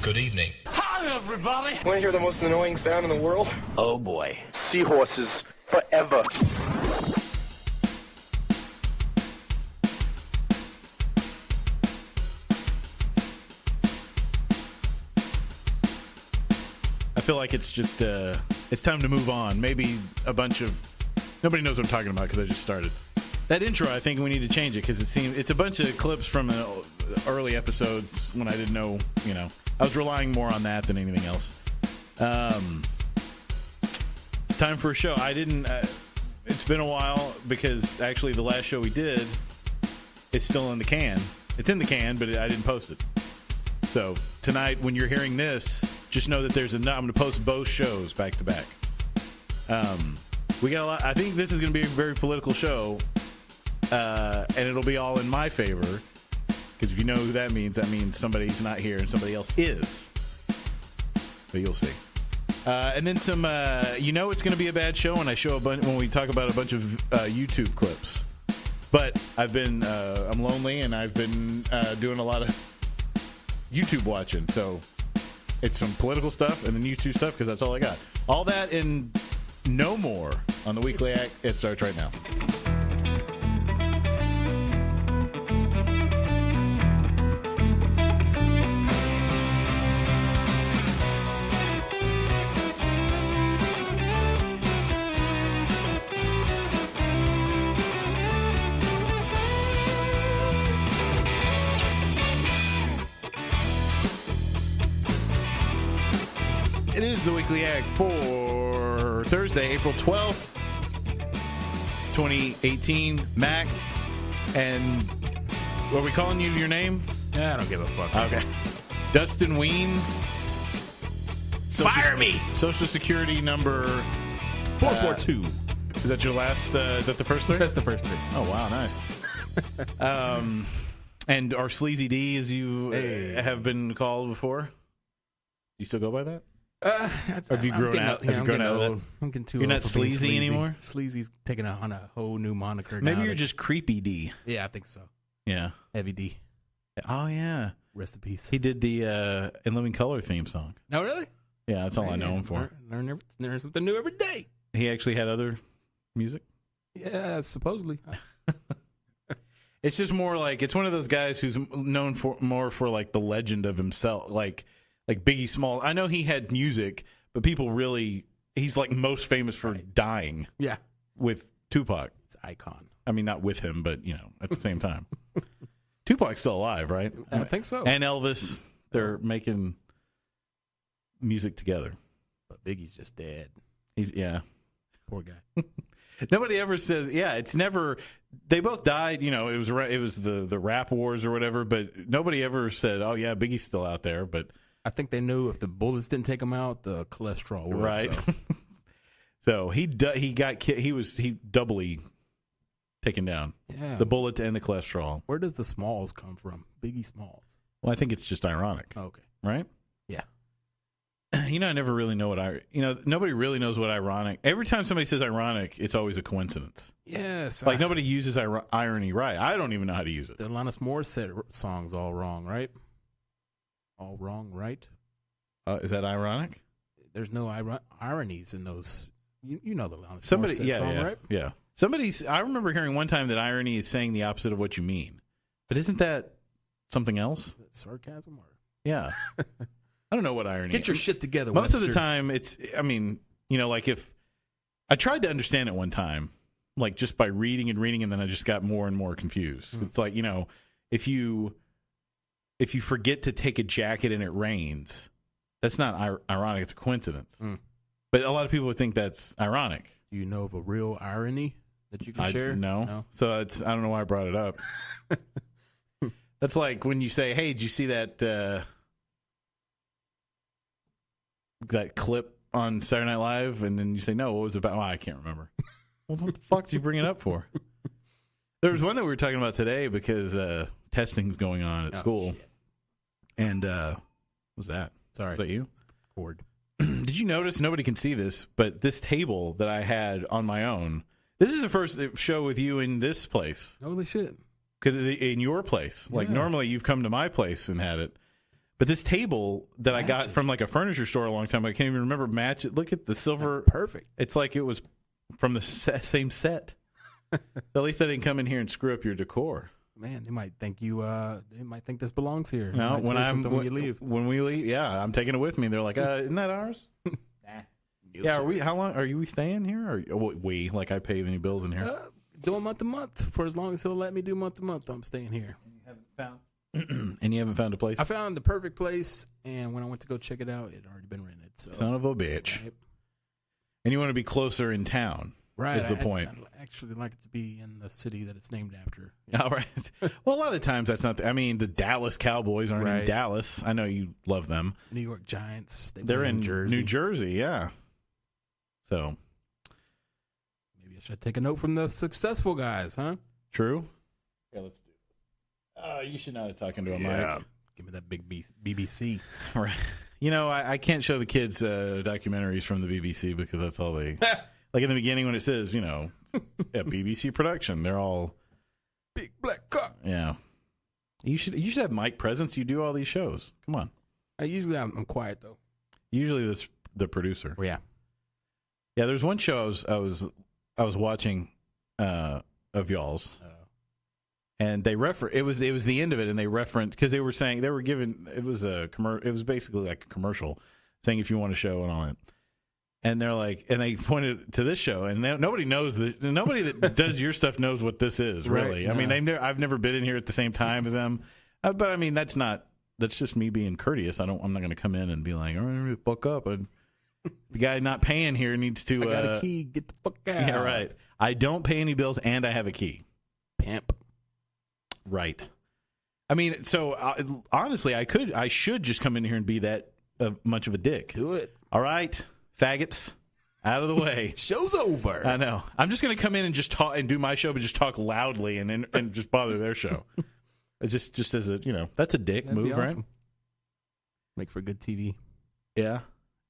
Good evening. Hi, everybody. Want to hear the most annoying sound in the world? Oh, boy. Seahorses forever. I feel like it's just, it's time to move on. Maybe nobody knows what I'm talking about because I just started. That intro, I think we need to change it because it's a bunch of clips from early episodes when I didn't know, I was relying more on that than anything else. It's time for a show. It's been a while because actually the last show we did is still in the can. It's in the can, but I didn't post it. So tonight, when you're hearing this, just know that I'm going to post both shows back to back. We got a lot. I think this is going to be a very political show. And it'll be all in my favor, because if you know who that means somebody's not here and somebody else is. But you'll see. And then some. It's going to be a bad show when when we talk about a bunch of YouTube clips. But I'm lonely and I've been doing a lot of YouTube watching, so it's some political stuff and then YouTube stuff because that's all I got. All that and no more on the Weekly Act. It starts right now. It is the Weekly Ag for Thursday, April 12th, 2018. Mac, and are we calling you your name? I don't give a fuck. Okay. Dustin Weens. Fire me! Social Security number 442. Is that your last? Is that the first three? That's the first three. Oh, wow. Nice. And our Sleazy D, as you have been called before. You still go by that? Have you grown out? Have you grown out of that? I'm getting too You're old not for being sleazy anymore? Sleazy's taking on a whole new moniker. Maybe now. you're just Creepy D. Yeah, I think so. Yeah. Heavy D. Oh, yeah. Rest in peace. He did the In Living Color theme song. Oh, really? Yeah, that's all I know him for. Learn something new every day. He actually had other music? Yeah, supposedly. It's just more like, it's one of those guys who's known for more for like the legend of himself, like Biggie Small. I know he had music, but people really, he's like most famous for dying. Yeah. With Tupac. It's an icon. I mean, not with him, but, at the same time. Tupac's still alive, right? I think so. And Elvis, they're making music together. But Biggie's just dead. Yeah. Poor guy. Nobody ever says, it's never, they both died, it was the rap wars or whatever, but nobody ever said, oh yeah, Biggie's still out there, but. I think they knew if the bullets didn't take him out, the cholesterol would. Right. So he doubly taken down. Yeah. The bullets and the cholesterol. Where does the Smalls come from? Biggie Smalls. Well, I think it's just ironic. Oh, okay. Right? Yeah. I never really know nobody really knows what ironic. Every time somebody says ironic, it's always a coincidence. Yes. Like nobody uses irony right. I don't even know how to use it. The Alanis Morissette song's all wrong, right? All wrong, right? Is that ironic? There's no ironies in those. You know the Alanis Morissette song, right? Yeah. I remember hearing one time that irony is saying the opposite of what you mean. But isn't that something else? Is that sarcasm or? Yeah. I don't know what irony is. Get your shit together, Most Webster. of the time, like if I tried to understand it one time, like just by reading, and then I just got more and more confused. It's like, if you forget to take a jacket and it rains, that's not ironic. It's a coincidence. But a lot of people would think that's ironic. Do you know of a real irony that you can share? No. So I don't know why I brought it up. That's like when you say, hey, did you see that clip on Saturday Night Live? And then you say, no, what was it about? Oh, I can't remember. Well, what the fuck did you bring it up for? There was one that we were talking about today because testing's going on at school. Shit. And what was that? Sorry. Was that you? Cord. Did you notice, nobody can see this, but this table that I had on my own, this is the first show with you in this place. Holy shit. In your place. Like normally you've come to my place and had it. But this table that I got Matches. from like a furniture store a long time, I can't even remember match. Look at the silver. Perfect. It's like it was from the same set. At least I didn't come in here and screw up your decor. Man, they might think you. They might think this belongs here. They No, might when say something when you leave. when we leave, yeah, I'm taking it with me. They're like, isn't that ours? Yeah, are we? How long are we staying here? Or we like I pay any bills in here? Doing month to month for as long as he'll let me do month to month. I'm staying here. And you haven't found a place? I found the perfect place, and when I went to go check it out, it had already been rented. So Son of a bitch! Right. And you want to be closer in town, Right, is the point. I'd actually like it to be in the city that it's named after. All right. Well, a lot of times that's not. I mean, the Dallas Cowboys aren't in Right. Dallas. I know you love them. New York Giants. They're in Jersey. New Jersey. Yeah. So Maybe I should take a note from the successful guys, huh? true. Yeah, let's do it. You should not have talking to a mic. Give me that big BBC. Right. You know, I can't show the kids documentaries from the BBC because that's all they. Like in the beginning when it says, BBC production, they're all Big black cock. yeah. You should have mic presence. You do all these shows. Come on. I'm quiet though. Usually this the producer. Well, yeah. Yeah, there's one show I was watching of y'all's, and they it was the end of it, and they referenced because they were saying they were giving it was it was basically like a commercial saying if you want a show and all that, and they're like, and they pointed to this show, and nobody knows nobody that does your stuff knows what this is really. Right, I mean, I've never been in here at the same time as them, but I mean that's just me being courteous. I'm not going to come in and be like, all right, fuck up and. The guy not paying here needs to. I got a key. Get the fuck out. Yeah, right. I don't pay any bills, and I have a key. Pimp. Right. I mean, so honestly, I should just come in here and be that much of a dick. Do it. All right, faggots, out of the way. Show's over. I know. I'm just gonna come in and just talk and do my show, but just talk loudly and just bother their show. It's just as a that's a dick That'd be move, awesome. right? Make for good TV. Yeah.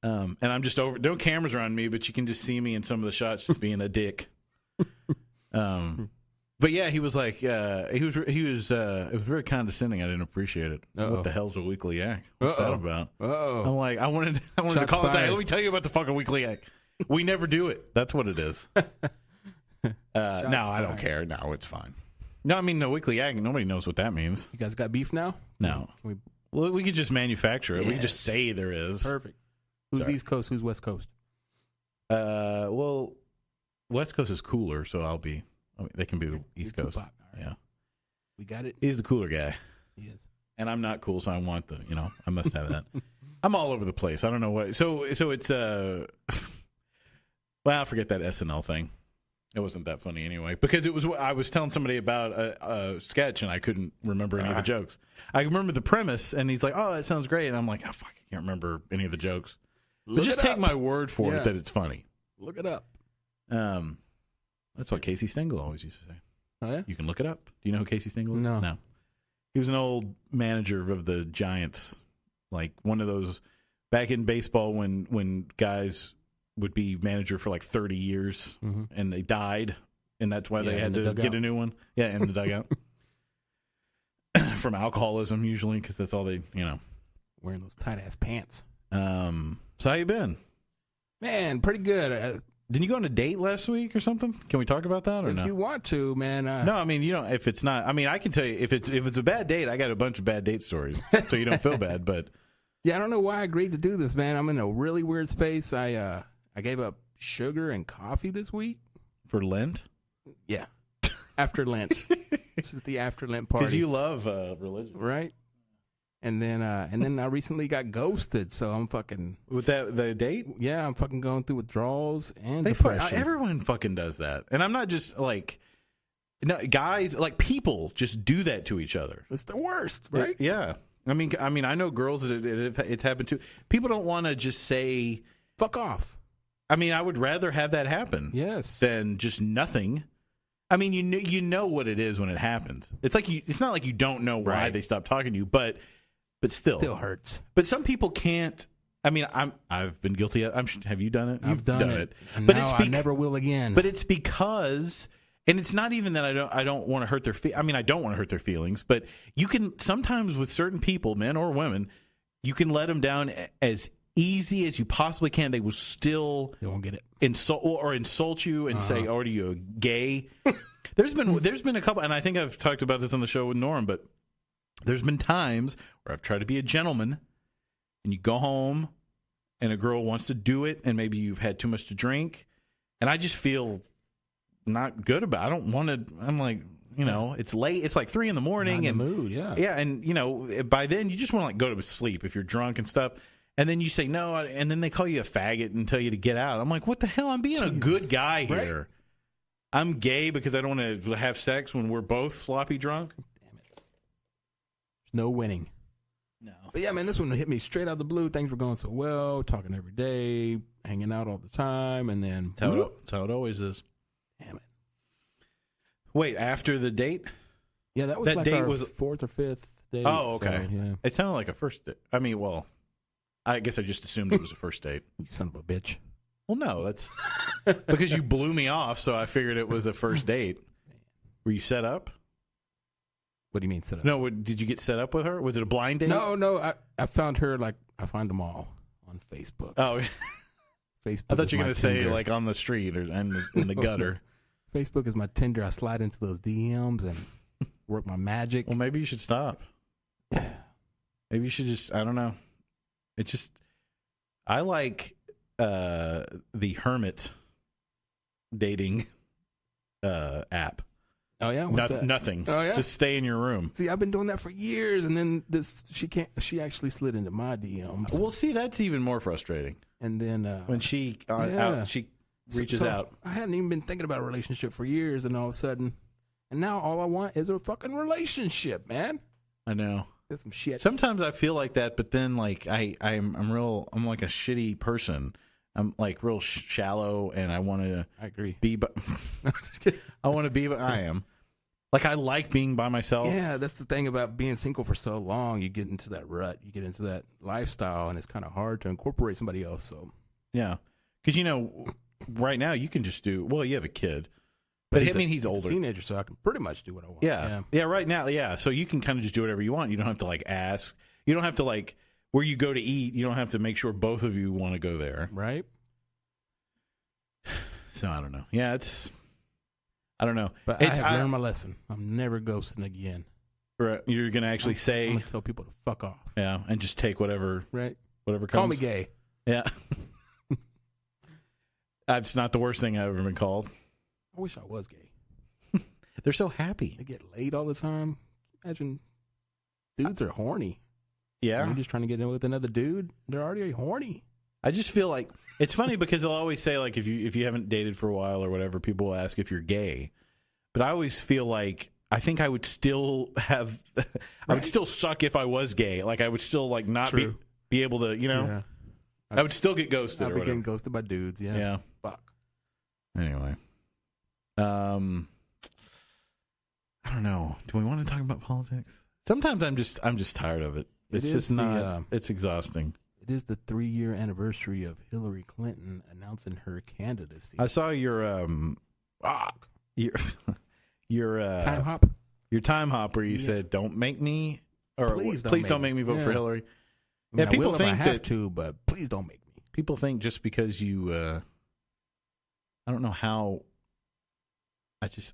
And I'm just no cameras around me, but you can just see me in some of the shots just being a dick. But yeah, he was like, it was very condescending. I didn't appreciate it. Uh-oh. What the hell's a weekly act? What's that about? Uh-oh. I'm like, I wanted to Shots call and say, fired. let me tell you about the fucking weekly act. We never do it. That's what it is. No, I don't fired. care. No, it's fine. No, I mean the weekly act. Nobody knows what that means. You guys got beef now? No. Well, we could just manufacture it. We could just Yes. say there is. Perfect. Who's Sorry. East Coast? Who's West Coast? Well, West Coast is cooler, so they can be the East You're Coast. Tupac. All right. Yeah. We got it. He's the cooler guy. He is. And I'm not cool, so I want I must have that. I'm all over the place. I don't know what. So it's well, I'll forget that SNL thing. It wasn't that funny anyway because I was telling somebody about a sketch and I couldn't remember any of the jokes. I remember the premise, and he's like, "Oh, that sounds great," and I'm like, "Oh fuck, I can't remember any of the jokes." But just take my word for it that it's funny. Look it up. That's what Casey Stengel always used to say. Oh yeah. You can look it up. Do you know who Casey Stengel is? No. He was an old manager of the Giants, like one of those back in baseball when guys would be manager for like 30 years and they died, and that's why they had to get a new one. Yeah, in the dugout. From alcoholism, usually, because that's all they, Wearing those tight ass pants. So how you been? Man, pretty good. Didn't you go on a date last week or something? Can we talk about that or If no? you want to, man. No, I mean, if it's not, I mean, I can tell you if it's a bad date, I got a bunch of bad date stories, so you don't feel bad. But yeah, I don't know why I agreed to do this, man. I'm in a really weird space. I gave up sugar and coffee this week. for Lent, Yeah, after Lent. This is the after Lent party because you love religion, right? And then I recently got ghosted, so I'm fucking with the date. I'm fucking going through withdrawals and They depression. everyone fucking does that, and I'm not just like guys, like people just do that to each other. It's the worst, right? Yeah, I mean, I know girls that it's happened to. People don't want to just say Fuck off. I mean, I would rather have that happen, Yes. than just nothing. I mean, you know what it is when it happens. It's like it's not like you don't know why Right. they stopped talking to you, but Still hurts. But some people can't. I mean, I've been guilty of. have you done it? I've done it. And But now I never will again. But it's because, and it's not even that I don't want to hurt their. I mean, I don't want to hurt their feelings. But you can sometimes with certain people, men or women, you can let them down as easy as you possibly can. They will still They won't get it. insult you and say, "Oh, are you gay?" There's been a couple, and I think I've talked about this on the show with Norm, but there's been times where I've tried to be a gentleman, and you go home, and a girl wants to do it, and maybe you've had too much to drink, and I just feel not good about it. I don't want to. I'm like, it's late. It's like 3 a.m. Not in and the mood, yeah. yeah, and by then you just want to like go to sleep if you're drunk and stuff. And then you say no, and then they call you a faggot and tell you to get out. I'm like, what the hell? I'm being a good guy here. Right. I'm gay because I don't want to have sex when we're both sloppy drunk. Damn it. There's no winning. No. But yeah, man, this one hit me straight out of the blue. Things were going so well, talking every day, hanging out all the time, and then That's how it always is. Damn it. Wait, after the date? Yeah, that was That like date our was- 4th or 5th date. Oh, okay. So, yeah. It sounded like a first date. I mean, well, I guess I just assumed it was a first date. You son of a bitch. Well, no, that's because you blew me off, so I figured it was a first date. Were you set up? What do you mean set up? No, did you get set up with her? Was it a blind date? No. I found her like I find them all on Facebook. Oh, Facebook. I thought is you were my going to say Tinder. like on the street or in the gutter. Facebook is my Tinder. I slide into those DMs and work my magic. Well, maybe you should stop. Yeah. Maybe you should just, I don't know. It's just, I like the hermit dating app. Oh yeah, what's that? Nothing. Oh yeah. Just stay in your room. See, I've been doing that for years, and then she actually slid into my DMs, Well, see, that's even more frustrating and then when she she reaches So out. I hadn't even been thinking about a relationship for years, and all of a sudden, and now all I want is a fucking relationship, man. I know. That's some shit. Sometimes I feel like that, but then like I'm like a shitty person. I'm like real shallow, and I want to I agree. be. I want to be. I am. Like I like being by myself. Yeah, that's the thing about being single for so long. You get into that rut, you get into that lifestyle, and it's kind of hard to incorporate somebody else. So Yeah, because right now you can just do. Well, you have a kid, but I mean he's older. a teenager, so I can pretty much do what I want. Yeah. Right now, yeah. So you can kind of just do whatever you want. You don't have to like ask. You don't have to like where you go to eat. You don't have to make sure both of you want to go there. Right. So I don't know. Yeah, I don't know. But I have learned my lesson. I'm never ghosting again. You're gonna actually say, I'm gonna tell people to fuck off. yeah, and just take whatever Right. comes. Call me gay. Yeah. That's not the worst thing I've ever been called. I wish I was gay. They're so happy. They get laid all the time. Imagine dudes are horny. Yeah. You're just trying to get in with another dude. They're already horny. I just feel like it's funny because they'll always say like if you haven't dated for a while or whatever, people will ask if you're gay. But I always feel like I think I would still have I would still suck if I was gay. Like I would still like not True. be able to, Yeah. I would still get ghosted I'll or be whatever. getting ghosted by dudes. Yeah. Yeah. Fuck. Anyway. I don't know. Do we want to talk about politics? Sometimes I'm just tired of it. It's just not it's exhausting. It is the 3-year anniversary of Hillary Clinton announcing her candidacy. I saw your Fuck. your Time hop. your time hop where you said don't make me or Please please don't don't make me vote for Yeah. Hillary. I mean, Yeah, people I will if I think have that to, but please don't make me. people think just because you I don't know how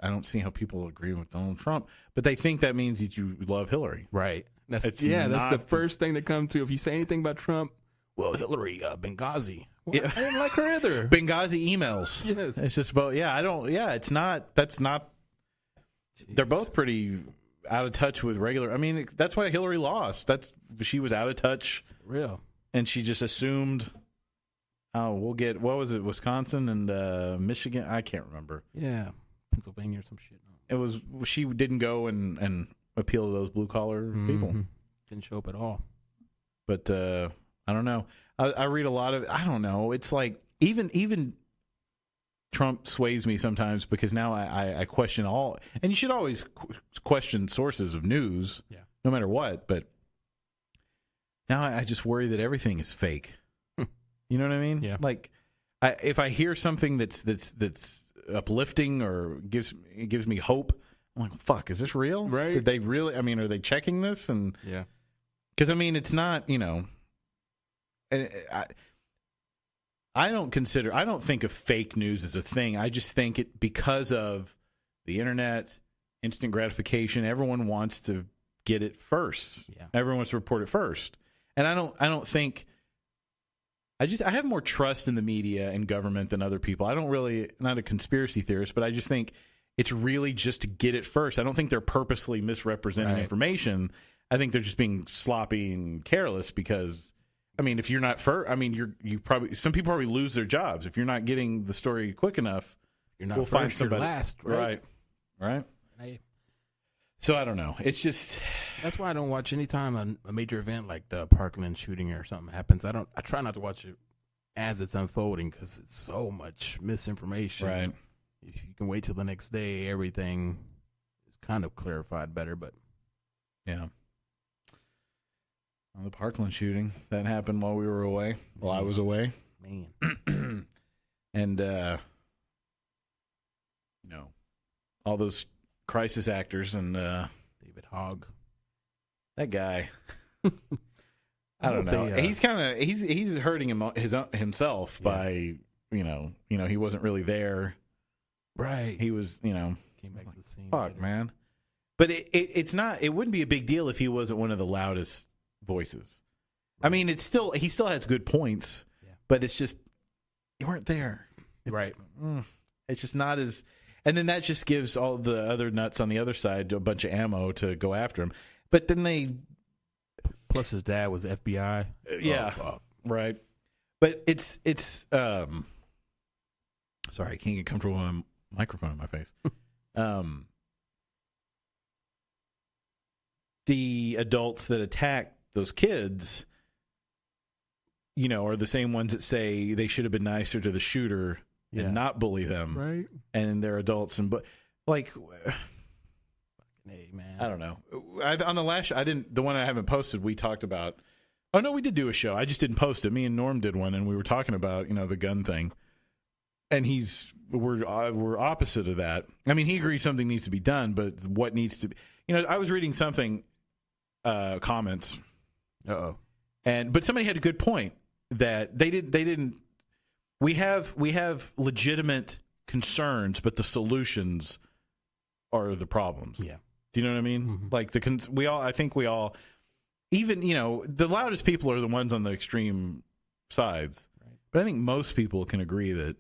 I don't see how people agree with Donald Trump, but they think that means that you love Hillary. Right. That's It's that's not- the first thing that comes to if you say anything about Trump. Well, Hillary, Benghazi. Well, Yeah. I didn't like her either. Benghazi emails. Yes. It's just about it's not that's not they're both pretty out of touch with regular. I mean, that's why Hillary lost. She was out of touch Real. and she just assumed we'll get what was it, Wisconsin and Michigan? I can't remember. Yeah. Pennsylvania or some shit. It was she didn't go and appeal to those blue collar people. Mhm. Didn't show up at all. But I don't know. I read a lot of. I don't know. It's like even Trump sways me sometimes because now I question all. And you should always question sources of news, no matter what. But now I just worry that everything is fake. You know what I mean? Yeah. Like if I hear something that's uplifting or gives me hope, I'm like, fuck, is this real? Right. Did they really? I mean, are they checking this? And Yeah. because I mean, it's not and I don't think of fake news as a thing. I just think it because of the internet, instant gratification. Everyone wants to get it first. Yeah. Everyone wants to report it first. And I don't think. I have more trust in the media and government than other people. I don't really, not a conspiracy theorist, but I just think it's really just to get it first. I don't think they're purposely misrepresenting information. I think they're just being sloppy and careless because, I mean, if you're not first, I mean, some people probably lose their jobs if you're not getting the story quick enough. You're not first, you're last, right? Right. So I don't know. It's just that's why I don't watch anytime a major event like the Parkland shooting or something happens. I try not to watch it as it's unfolding because it's so much misinformation. Right. If you can wait till the next day, everything is kind of clarified better. But yeah, well, the Parkland shooting that happened while we were away. While I was away, man, and all those crisis actors and David Hogg, that guy. I don't know. He's kind of he's hurting himself by he wasn't really there. Right. He was came back to the scene. Fuck, later. Man. But it's not. It wouldn't be a big deal if he wasn't one of the loudest voices. Right. I mean, he still has good points. Yeah. But it's just you weren't there. Right. It's just not as. And then that just gives all the other nuts on the other side a bunch of ammo to go after him. But then they. Plus, his dad was FBI. Yeah. Right. But it's. Sorry, I can't get comfortable with my microphone in my face. The adults that attack those kids, are the same ones that say they should have been nicer to the shooter. Yeah. And not bully them, right? And they're adults, hey, man, I don't know. On the last show, the one I haven't posted. We talked about. Oh no, we did do a show. I just didn't post it. Me and Norm did one, and we were talking about the gun thing. And we're opposite of that. I mean, he agrees something needs to be done, but what needs to be? I was reading something, comments. But somebody had a good point that they didn't. We have legitimate concerns, but the solutions are the problems. Yeah. Do you know what I mean? Mm-hmm. Like I think we all, even the loudest people are the ones on the extreme sides. Right. But I think most people can agree that,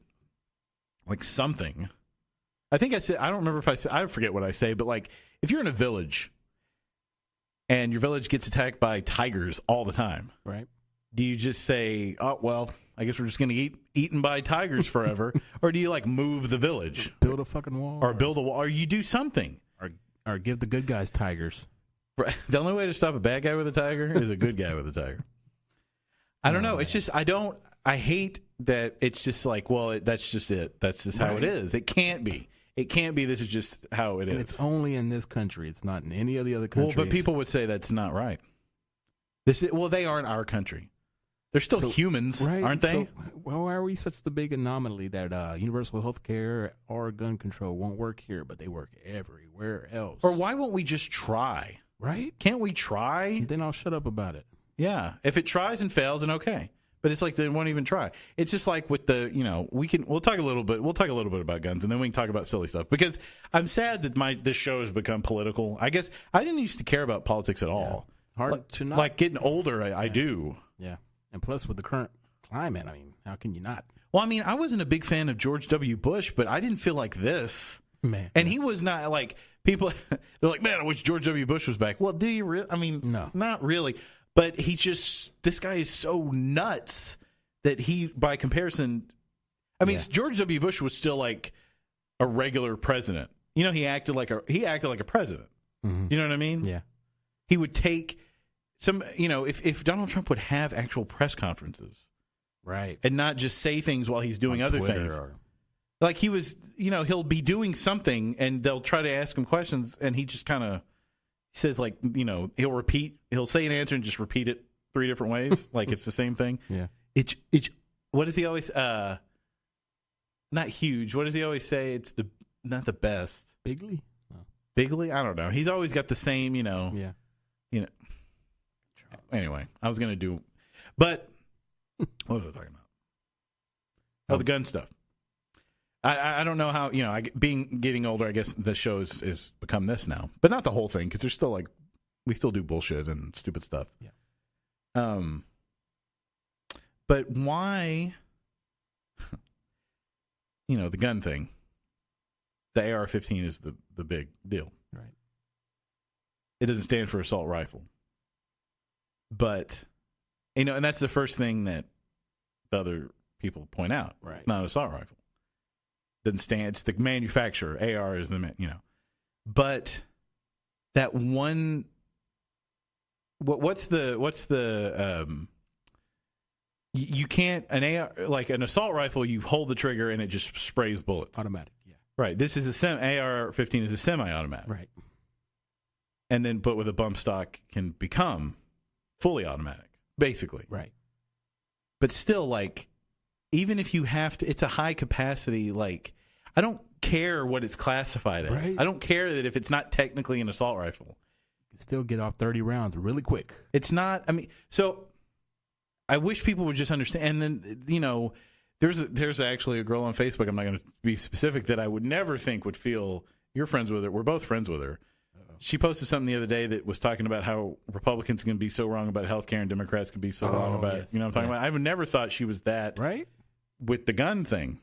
like something. I think I said I don't remember if I said I forget what I say, but like if you're in a village and your village gets attacked by tigers all the time, right? Do you just say, "Oh well, I guess we're just going to get eaten by tigers forever," or do you like move the village, build a fucking wall, or build a wall, or you do something, or give the good guys tigers? Right. The only way to stop a bad guy with a tiger is a good guy with a tiger. I don't know. It's just I hate that it's just like, well, that's just it. That's just how it is. It can't be. It can't be. This is just how it is. And it's only in this country. It's not in any of the other countries. Well, but people would say that's not right. They aren't our country. They're still humans, right, aren't they? Why are we such the big anomaly that universal health care or gun control won't work here, but they work everywhere else? Or why won't we just try? Right? Can't we try? And then I'll shut up about it. Yeah. If it tries and fails, then okay. But it's like they won't even try. It's just like with the, we'll talk a little bit about guns, and then we can talk about silly stuff. Because I'm sad that this show has become political. I guess I didn't used to care about politics at all. Yeah. Hard to not. Like getting older, I do. Yeah. And plus, with the current climate, I mean, how can you not? Well, I mean, I wasn't a big fan of George W. Bush, but I didn't feel like this. Man. And he was not like, people, they're like, man, I wish George W. Bush was back. Well, do you really? I mean, no. Not really. But this guy is so nuts that by comparison, I mean, George W. Bush was still like a regular president. He acted like a president. Mm-hmm. Do you know what I mean? Yeah. He would take some, if Donald Trump would have actual press conferences. Right. And not just say things while he's doing other things. Like he was, he'll be doing something and they'll try to ask him questions and he just kind of says like, he'll say an answer and just repeat it 3 different ways. Like it's the same thing. Yeah. It's what does he always, not huge. What does he always say? It's not the best. Bigly? No. Bigly? I don't know. He's always got the same, Yeah. Anyway, I was going to do, but What was I talking about? Oh, the gun stuff. I don't know how, getting older, I guess the show is become this now. But not the whole thing, because there's still, we still do bullshit and stupid stuff. Yeah. But why, the gun thing, the AR-15 is the big deal. Right. It doesn't stand for assault rifle. But, and that's the first thing that the other people point out. Right. Not an assault rifle. Doesn't stand, it's the manufacturer. AR is But that one, what's the, you can't, an AR, like an assault rifle, you hold the trigger and it just sprays bullets. Automatic, yeah. Right. This is AR-15 is a semi-automatic. Right. And then, but with a bump stock can become fully automatic, basically. Right. But still, even if you have to, it's a high capacity, I don't care what it's classified as. Right. I don't care that if it's not technically an assault rifle. You can still get off 30 rounds really quick. It's not, so I wish people would just understand. And then, there's actually a girl on Facebook, I'm not going to be specific, that I would never think would feel, you're friends with her, we're both friends with her. She posted something the other day that was talking about how Republicans can be so wrong about health care and Democrats can be so wrong about, yes. what I'm talking about? I would never thought she was that right with the gun thing.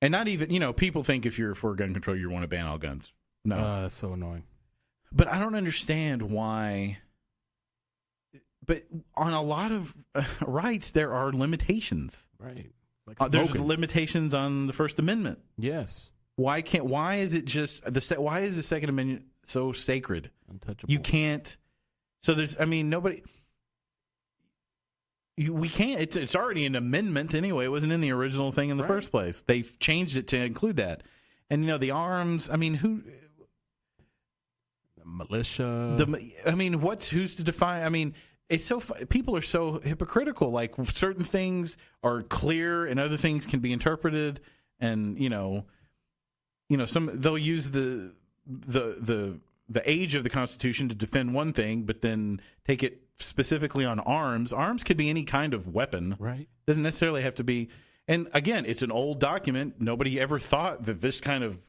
And not even, people think if you're for gun control, you want to ban all guns. No. That's so annoying. But I don't understand why. But on a lot of rights, there are limitations. Right. There's limitations on the First Amendment. Yes. Why is it just why is the Second Amendment so sacred? Untouchable. You can't. So there's, nobody. We can't. It's already an amendment anyway. It wasn't in the original thing in the first place. They've changed it to include that. And the arms. Who? The militia. Who's to define? It's so people are so hypocritical. Certain things are clear, and other things can be interpreted. And some they'll use the age of the Constitution to defend one thing, but then take it specifically on arms. Arms could be any kind of weapon. Right. Doesn't necessarily have to be. And again, it's an old document. Nobody ever thought that this kind of,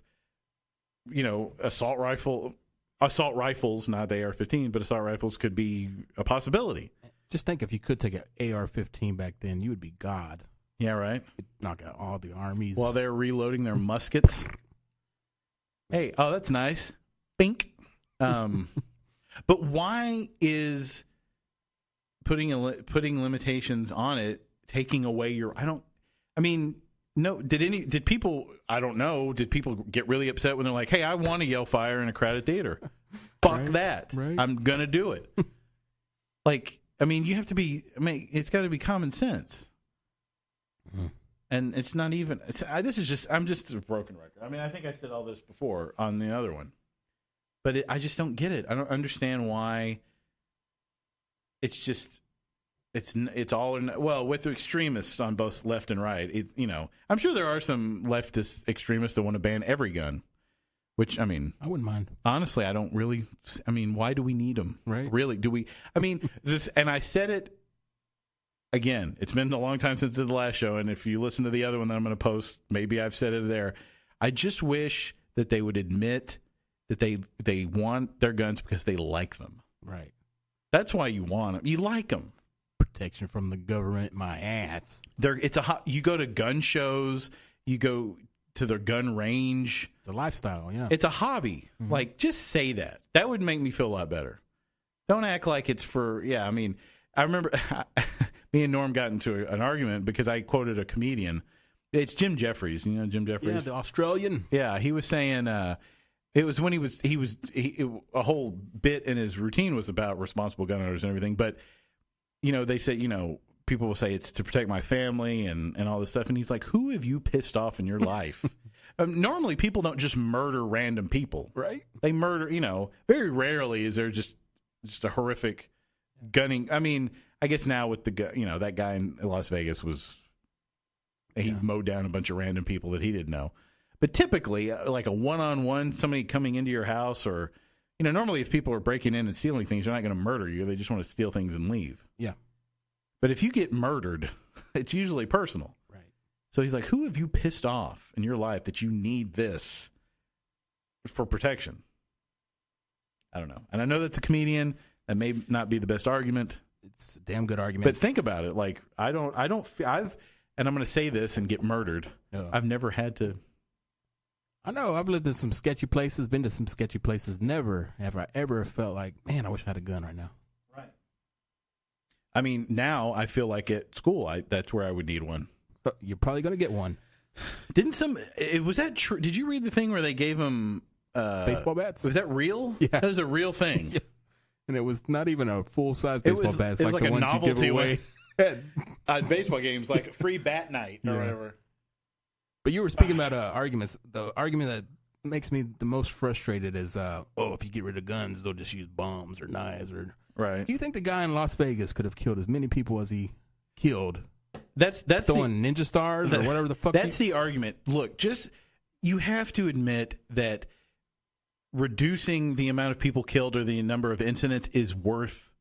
assault rifles, not the AR-15, but assault rifles could be a possibility. Just think if you could take an AR-15 back then, you would be God. Yeah, right. You'd knock out all the armies. While they're reloading their muskets. Hey, that's nice. Bink. But why is putting limitations on it taking away your? No. Did people? I don't know. Did people get really upset when they're like, "Hey, I want to yell fire in a crowded theater"? Fuck that. Right. I'm gonna do it. You have to be. It's got to be common sense. Mm. And it's not even. I'm just a broken record. I think I said all this before on the other one, but I just don't get it. I don't understand why. It's just. It's all with the extremists on both left and right. I'm sure there are some leftist extremists that want to ban every gun, which I wouldn't mind. Honestly, I don't really. Why do we need them? Right? Really? Do we? And I said it again. It's been a long time since the last show, and if you listen to the other one that I'm going to post, maybe I've said it there. I just wish that they would admit that they want their guns because they like them. Right. That's why you want them. You like them. Protection from the government, my ass. You go to gun shows, you go to their gun range. It's a lifestyle, yeah. It's a hobby. Mm-hmm. Just say that. That would make me feel a lot better. Don't act like it's for. Yeah, I remember me and Norm got into an argument because I quoted a comedian. It's Jim Jeffries. You know Jim Jeffries? Yeah, the Australian. Yeah, he was saying. It was when a whole bit in his routine was about responsible gun owners and everything, but. They say, people will say it's to protect my family and all this stuff. And he's like, who have you pissed off in your life? Normally, people don't just murder random people. Right. They murder, very rarely is there just a horrific gunning. I guess now with the, that guy in Las Vegas he mowed down a bunch of random people that he didn't know. But typically, like a one-on-one, somebody coming into your house or... normally if people are breaking in and stealing things, they're not going to murder you. They just want to steal things and leave. Yeah. But if you get murdered, it's usually personal. Right. So he's like, who have you pissed off in your life that you need this for protection? I don't know. And I know that's a comedian. That may not be the best argument. It's a damn good argument. But think about it. Like, and I'm going to say this and get murdered. I've never had to. I know. I've lived in some sketchy places, been to some sketchy places. Never have I ever felt like, man, I wish I had a gun right now. Right. I mean, now I feel like at school, that's where I would need one. You're probably going to get one. Was that true? Did you read the thing where they gave them baseball bats? Was that real? Yeah. That was a real thing. Yeah. And it was not even a full-size baseball bat. It was like the a ones novelty you give away at baseball games, like free bat night or whatever. But you were speaking about arguments. The argument that makes me the most frustrated is, if you get rid of guns, they'll just use bombs or knives. Right. Do you think the guy in Las Vegas could have killed as many people as he killed? That's throwing ninja stars or whatever the fuck. That's the argument. Look, you have to admit that reducing the amount of people killed or the number of incidents is worth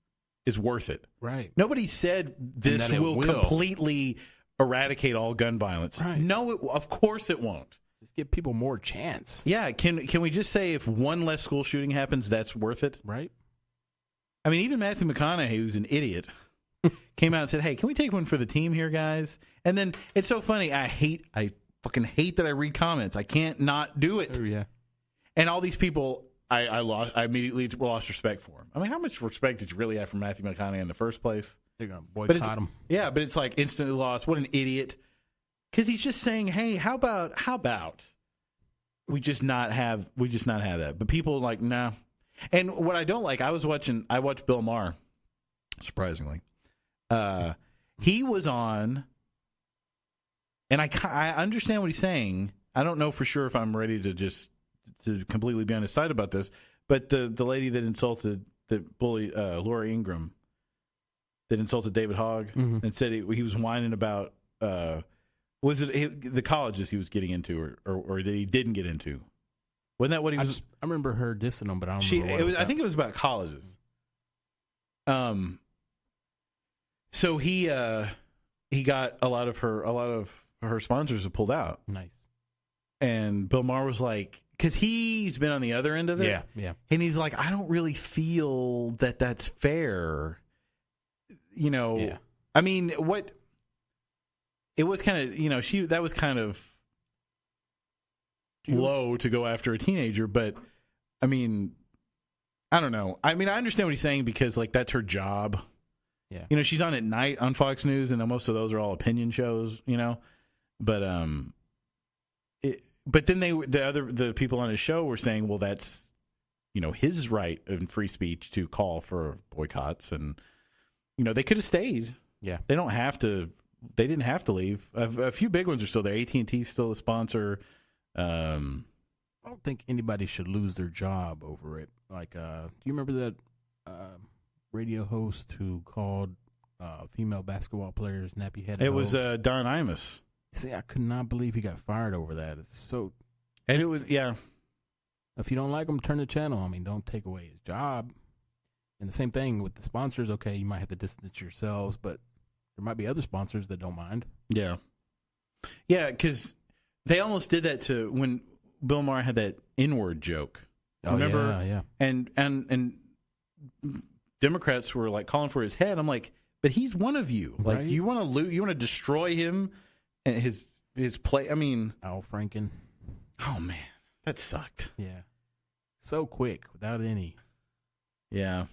it. Right. Nobody said this will completely eradicate all gun violence. Right. No, of course it won't. Just give people more chance. Yeah, can we just say if one less school shooting happens, that's worth it? Right. I mean, even Matthew McConaughey, who's an idiot, came out and said, hey, can we take one for the team here, guys? And then it's so funny. I fucking hate that I read comments. I can't not do it. Oh, yeah. And all these people, I immediately lost respect for him. I mean, how much respect did you really have for Matthew McConaughey in the first place? They're going to boycott him. Yeah, but it's like instantly lost. What an idiot. Because he's just saying, hey, how about we just not have that? But people are like, nah. And what I don't like, I watched Bill Maher, surprisingly. He was on, and I understand what he's saying. I don't know for sure if I'm ready to completely be on his side about this, but the lady that bullied Laura Ingraham, that insulted David Hogg, and said he was whining about was it the colleges he was getting into or that he didn't get into? Wasn't that what he was? I remember her dissing him, but I don't remember. I think it was about colleges. So he got a lot of her sponsors have pulled out. Nice. And Bill Maher was like, because he's been on the other end of it. Yeah. And he's like, I don't really feel that that's fair. You know, yeah. I mean, it was kind of, that was kind of low to go after a teenager, but I mean, I don't know. I mean, I understand what he's saying because like that's her job. Yeah. You know, she's on at night on Fox News, and most of those are all opinion shows, you know. But then the people on his show were saying, well, that's, you know, his right in free speech to call for boycotts, and you know, they could have stayed. Yeah. They don't have to. They didn't have to leave. A few big ones are still there. AT&T's still a sponsor. I don't think anybody should lose their job over it. Like, do you remember that radio host who called female basketball players nappy-headed? It was Don Imus. See, I could not believe he got fired over that. It's so... And it was, yeah. If you don't like him, turn the channel. I mean, don't take away his job. And the same thing with the sponsors. Okay, you might have to distance yourselves, but there might be other sponsors that don't mind. Yeah. Yeah, because they almost did that to when Bill Maher had that N-word joke. Remember? Yeah. And Democrats were like calling for his head. I'm like, but he's one of you. Like, right? you want to destroy him and his play. I mean, Al Franken. Oh man, that sucked. Yeah, so quick without any. Yeah,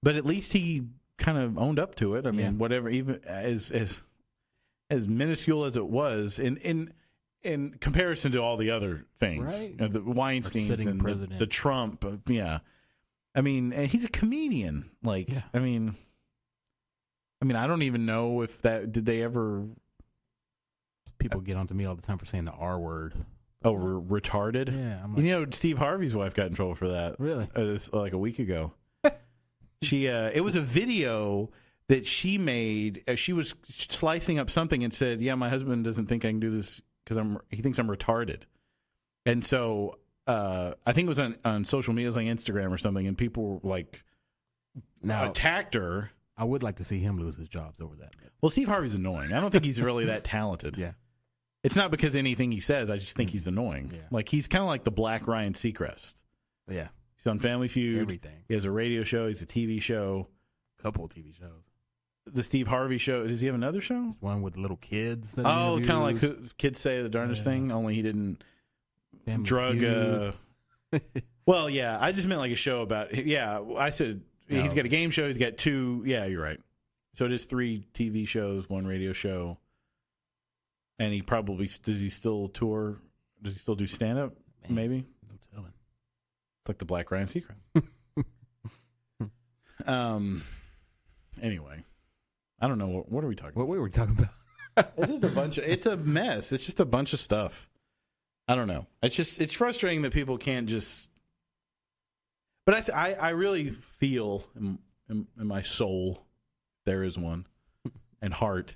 but at least he kind of owned up to it. I mean, whatever, even as minuscule as it was, in comparison to all the other things, right? You know, the Weinsteins and the Trump. Yeah, I mean, and he's a comedian. Like, yeah. I mean, I don't even know if did they ever. People get onto me all the time for saying the R word. Oh, retarded? Yeah. I'm like, you know, Steve Harvey's wife got in trouble for that. Really? Like a week ago. It was a video that she made. She was slicing up something and said, yeah, my husband doesn't think I can do this because he thinks I'm retarded. And so I think it was on social media, like Instagram or something, and people were like Now, attacked her. I would like to see him lose his jobs over that. Well, Steve Harvey's annoying. I don't think he's really that talented. Yeah. It's not because anything he says. I just think he's annoying. Yeah. Like, he's kind of like the Black Ryan Seacrest. Yeah. He's on Family Feud. Everything. He has a radio show. He's a TV show. Couple of TV shows. The Steve Harvey show. Does he have another show? One with little kids. That Oh, kind of like interviews. Kids Say the Darndest Thing, only he didn't Family drug. Feud. Well, yeah, I just meant like a show about. Yeah, I said he's got a game show. He's got 2. Yeah, you're right. So it is 3 TV shows, 1 radio show, and he probably does. He still tour? Does he still do stand up? Maybe. No telling. It's like the Black Ryan Secret. Anyway, I don't know what are we talking about? What were we talking about? It's just a bunch of. It's a mess. It's just a bunch of stuff. I don't know. It's frustrating that people can't just. But I really feel in my soul, there is one, and heart,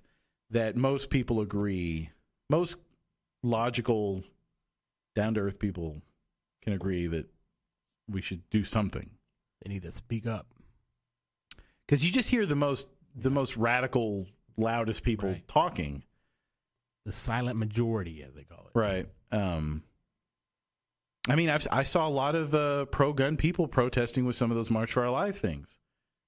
that most people agree. Most logical, down to earth people can agree that we should do something. They need to speak up. Because you just hear the most radical, loudest people Right. talking. The silent majority, as they call it. Right. I mean, I saw a lot of pro-gun people protesting with some of those March for Our Lives things.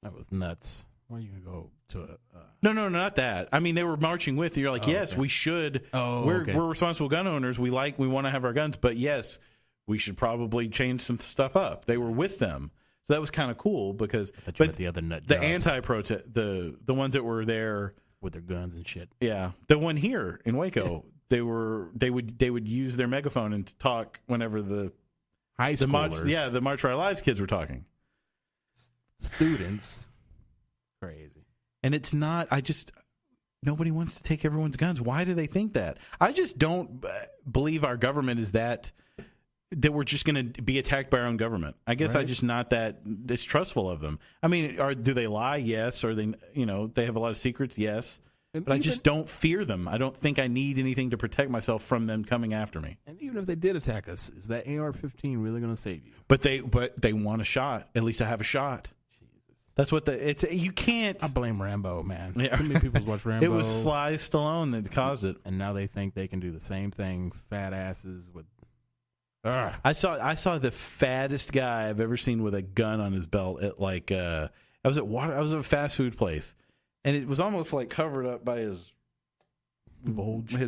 That was nuts. Why are you going to go to a... No, not that. I mean, they were marching with you. You're like, yes, okay. we should. Oh, we're okay. responsible gun owners. We want to have our guns, but yes, we should probably change some stuff up. They were with them. So that was kind of cool because But the other nut the jobs anti-protest, the ones that were there with their guns and shit. Yeah, the one here in Waco, they would use their megaphone and talk whenever the High schoolers. the March for Our Lives kids were talking. Students. Crazy. And it's not. Nobody wants to take everyone's guns. Why do they think that? I just don't believe our government is that we're just going to be attacked by our own government. I guess Right. I'm just not that distrustful of them. I mean, do they lie? Yes. Are they? They have a lot of secrets. Yes. And But I just don't fear them. I don't think I need anything to protect myself from them coming after me. And even if they did attack us, is that AR-15 really going to save you? But they want a shot. At least I have a shot. Jesus. That's what you can't. I blame Rambo, man. Yeah. Too many people watch Rambo. It was Sly Stallone that caused it. And now they think they can do the same thing. Fat asses with. I saw the fattest guy I've ever seen with a gun on his belt at I was at a fast food place, and it was almost like covered up by his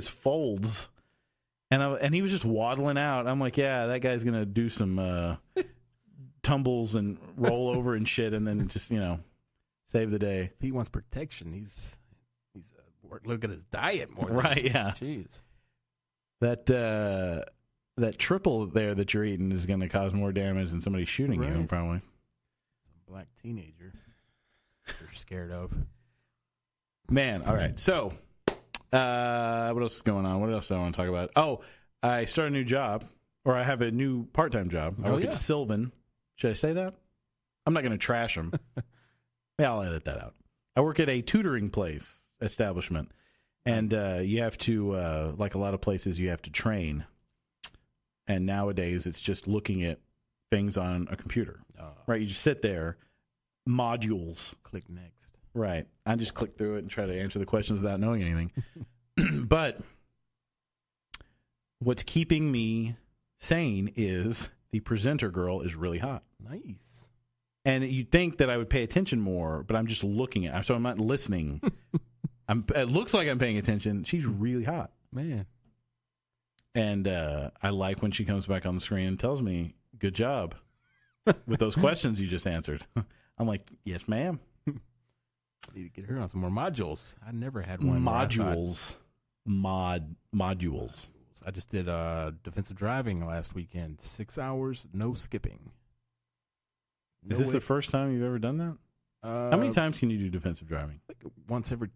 folds, and he was just waddling out. I'm like, yeah, that guy's gonna do some tumbles and roll over and shit, and then just save the day. If he wants protection, he's look at his diet more. Right? Yeah. Jeez. That triple there that you're eating is going to cause more damage than somebody shooting you, Right. probably. Some black teenager you're scared of. Man, all right. So, what else is going on? What else do I want to talk about? Oh, I started a new job, or I have a new part-time job. I work at Sylvan. Should I say that? I'm not going to trash them. Yeah, I'll edit that out. I work at a tutoring establishment, and you have to, like a lot of places, you have to train. And nowadays, it's just looking at things on a computer, right? You just sit there, modules. Click next. Right. I just click through it and try to answer the questions without knowing anything. But what's keeping me sane is the presenter girl is really hot. Nice. And you'd think that I would pay attention more, but I'm just looking at her, so I'm not listening. It looks like I'm paying attention. She's really hot. Man. And I like when she comes back on the screen and tells me, good job with those questions you just answered. I'm like, yes, ma'am. Need to get her on some more modules. I never had one. Modules. Modules. I just did defensive driving last weekend. 6 hours, no skipping. Is this the first time you've ever done that? How many times can you do defensive driving? Like once every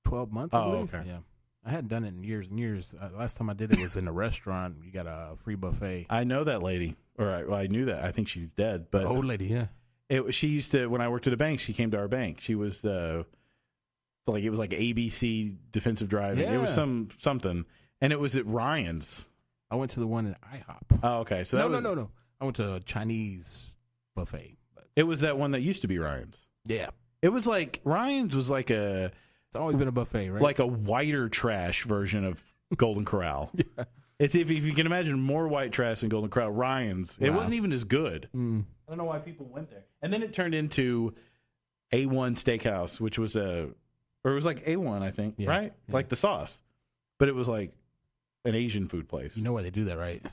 12 months, I believe. Okay. Yeah. I hadn't done it in years and years. Last time I did it was in a restaurant. You got a free buffet. I know that lady, I knew that. I think she's dead, but Old lady, yeah. she used to, when I worked at a bank, she came to our bank. She was it was like ABC defensive driving. Yeah. It was something, and it was at Ryan's. I went to the one at IHOP. Oh, okay. So No. I went to a Chinese buffet. It was that one that used to be Ryan's. Yeah. It was like Ryan's was like It's always been a buffet, right? like a whiter trash version of Golden Corral. Yeah. It's if you can imagine more white trash than Golden Corral, Ryan's. It Wow. wasn't even as good. I don't know why people went there. And then it turned into A1 Steakhouse, which was it was like A1, I think, Yeah. right? Yeah. Like the sauce, but it was like an Asian food place. You know why they do that, right?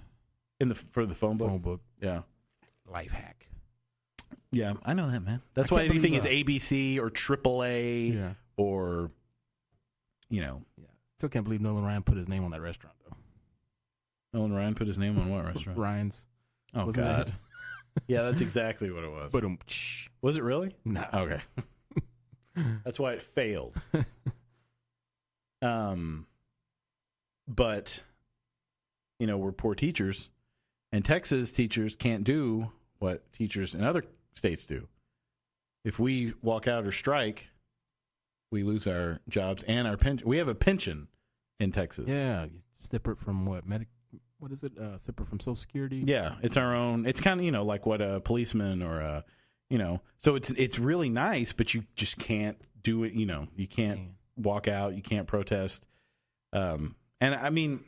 For the phone book. Phone book. Yeah, Life hack. yeah, I know that, man. That's I why can't anything is believe ABC or AAA Yeah. or you know. Yeah. Still can't believe Nolan Ryan put his name on that restaurant, though. Nolan Ryan put his name on what restaurant? Ryan's. Oh Wasn't God. that- Yeah, that's exactly what it was. But Was it really? no. Okay. That's why it failed. But you know, we're poor teachers, and Texas teachers can't do what teachers in other states do. If we walk out or strike, we lose our jobs and our pension. We have a pension in Texas. Yeah. Separate from what? What is it? Separate from Social Security? Yeah, it's our own. It's kind of, you know, like what a policeman or a, you know. So it's really nice, but you just can't do it. You know, you can't walk out. You can't protest. And I mean,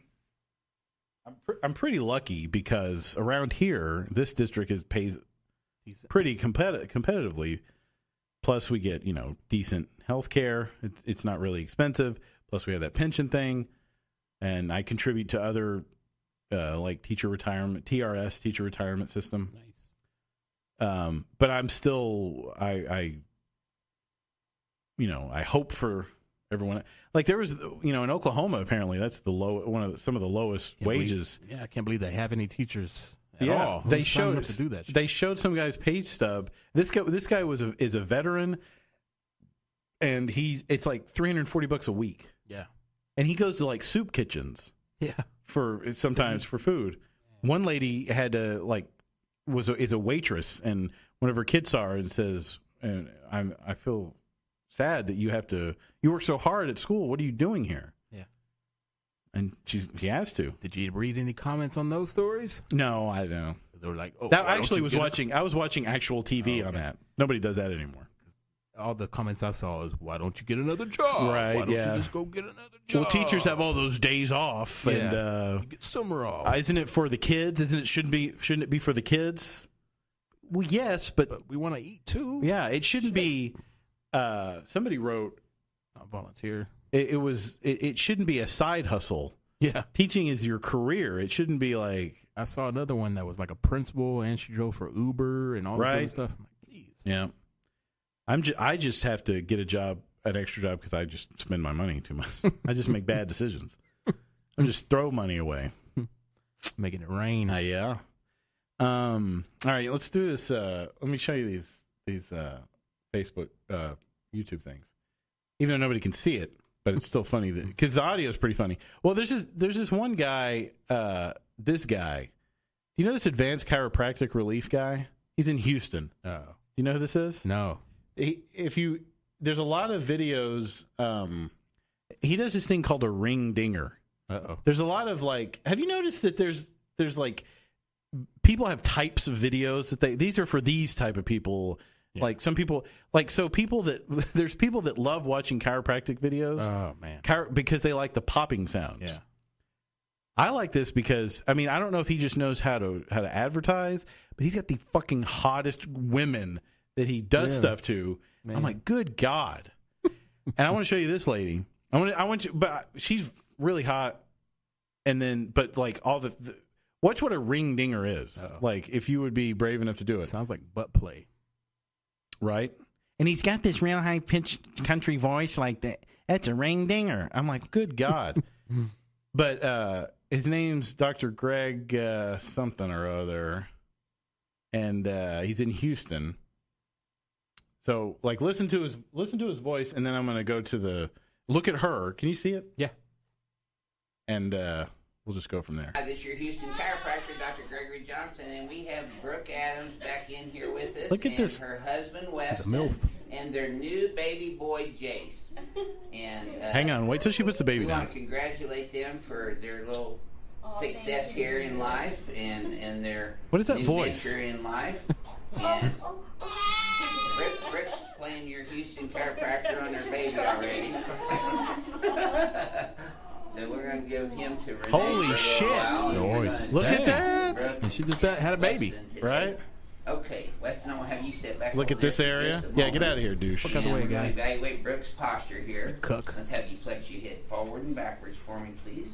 I'm pretty lucky because around here, this district pays pretty competitively. Plus, we get, you know, decent health care. It's not really expensive. Plus, we have that pension thing, and I contribute to other. Like teacher retirement, TRS, teacher retirement system. Nice. But I'm still, I hope for everyone. Like there was, you know, in Oklahoma, apparently that's some of the lowest wages. I can't believe they have any teachers at Yeah, all. they Who's signing showed up to do that shit? They showed some guy's page stub. This guy is a veteran, and it's like $340 a week. Yeah. And he goes to like soup kitchens. Yeah. For sometimes for food. One lady had to is a waitress, and one of her kids saw her and says, "And I feel sad that you work so hard at school. What are you doing here?" Yeah. And she has to. Did you read any comments on those stories? No, I don't know. They were like, "Oh, That why don't actually you was get watching. I was watching actual TV on that. Nobody does that anymore. all the comments I saw is, "Why don't you get another job? Right, Why don't yeah. you just go get another job?" Well, teachers have all those days off, and You get summer off. isn't it for the kids? Shouldn't it be for the kids? Well, yes, but we want to eat too. yeah, it shouldn't be. Somebody wrote Not volunteer. it shouldn't be a side hustle. Yeah. Teaching is your career. It shouldn't be like. I saw another one that was like a principal, and she drove for Uber and all this other stuff. I'm like, geez. Yeah, I just have to get an extra job because I just spend my money too much. I just make bad decisions. I just throw money away. Making it rain. Yeah. All right, let's do this. Let me show you these Facebook, YouTube things. Even though nobody can see it, but it's still funny because the audio is pretty funny. Well, there's this one guy. This guy. Do you know this advanced chiropractic relief guy? He's in Houston. Oh. Do you know who this is? No. There's a lot of videos. He does this thing called a ring dinger. Uh-oh. There's a lot of have you noticed that there's like people have types of videos that these are for these type of people. Yeah. Like some people there's people that love watching chiropractic videos. Oh man. Because they like the popping sounds. Yeah. I like this because I don't know if he just knows how to advertise, but he's got the fucking hottest women that he does stuff to. Man. I'm like, good God. And I want to show you this lady. I want you, but she's really hot. And then, but like all watch what a ring dinger is. Uh-oh. Like if you would be brave enough to do it. Sounds like butt play. Right. And he's got this real high pitched country voice like that. That's a ring dinger. I'm like, good God. But, his name's Dr. Greg something or other, and he's in Houston. So, listen to his voice, and then I'm gonna go to look at her. Can you see it? Yeah. And we'll just go from there. This is your Houston chiropractor, Dr. Gregory Johnson, and we have Brooke Adams back in here with us. Look at and this. Her husband Weston, and their new baby boy Jace. And hang on, wait till she puts the baby down. We want to congratulate them for their little success here in life and their what is that new voice venture in life. And playing your Houston chiropractor on her baby already. So we're going to give him to Renee. Holy for a shit. little while. Nice. Look at Dang. that. Brooke And she just had a baby. Weston today. Right? Okay, Weston, I'm going to have you sit back Look over at this there for area. just a Yeah, get moment. out of here, douche. Look out the And way, we're going guy. to evaluate Brooke's posture here. Cook. Let's have you flex your hip forward and backwards for me, please.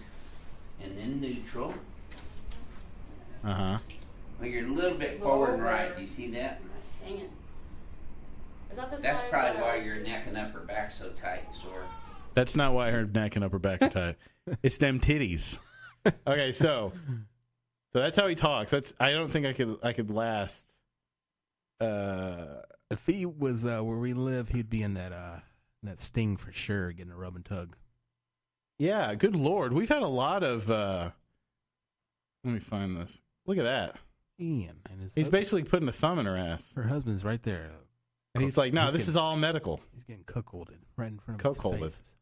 And then neutral. Uh-huh. Well, you're a little bit forward and right. Do you see that? Hang it. Is that the That's side probably that why I- your neck and upper back's so tight and sore. That's not why her neck and upper back are tight. It's them titties. Okay, so that's how he talks. I don't think I could last. If he was where we live, he'd be in that Sting for sure, getting a rub and tug. Yeah, good Lord. We've had a lot of let me find this. Look at that. Ian and his He's basically putting a thumb in her ass. her husband's right there. And he's like, no, He's this getting- is all medical. He's getting cuckolded right in front of his Cuckolded. face.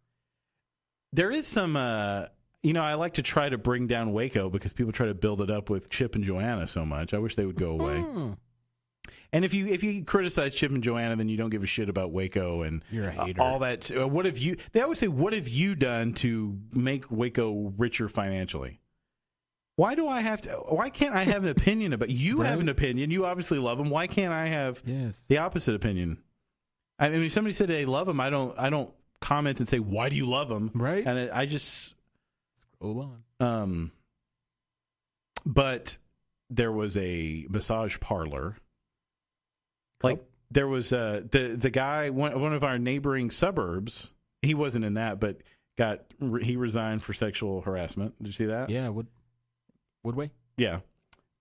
There is some, I like to try to bring down Waco because people try to build it up with Chip and Joanna so much. I wish they would go away. Mm. And if you criticize Chip and Joanna, then you don't give a shit about Waco and You're a hater. all that. What have you? They always say, "What have you done to make Waco richer financially?" Why do I have to? Why can't I have an opinion about? You Right. have an opinion. You obviously love them. Why can't I have Yes. the opposite opinion? I mean, if somebody said they love them, I don't comment and say, "Why do you love them?" Right. And I just Scroll on. But there was a massage parlor. Like there was the guy, one of our neighboring suburbs. He wasn't in that, but he resigned for sexual harassment. Did you see that? Yeah. Woodway. Yeah.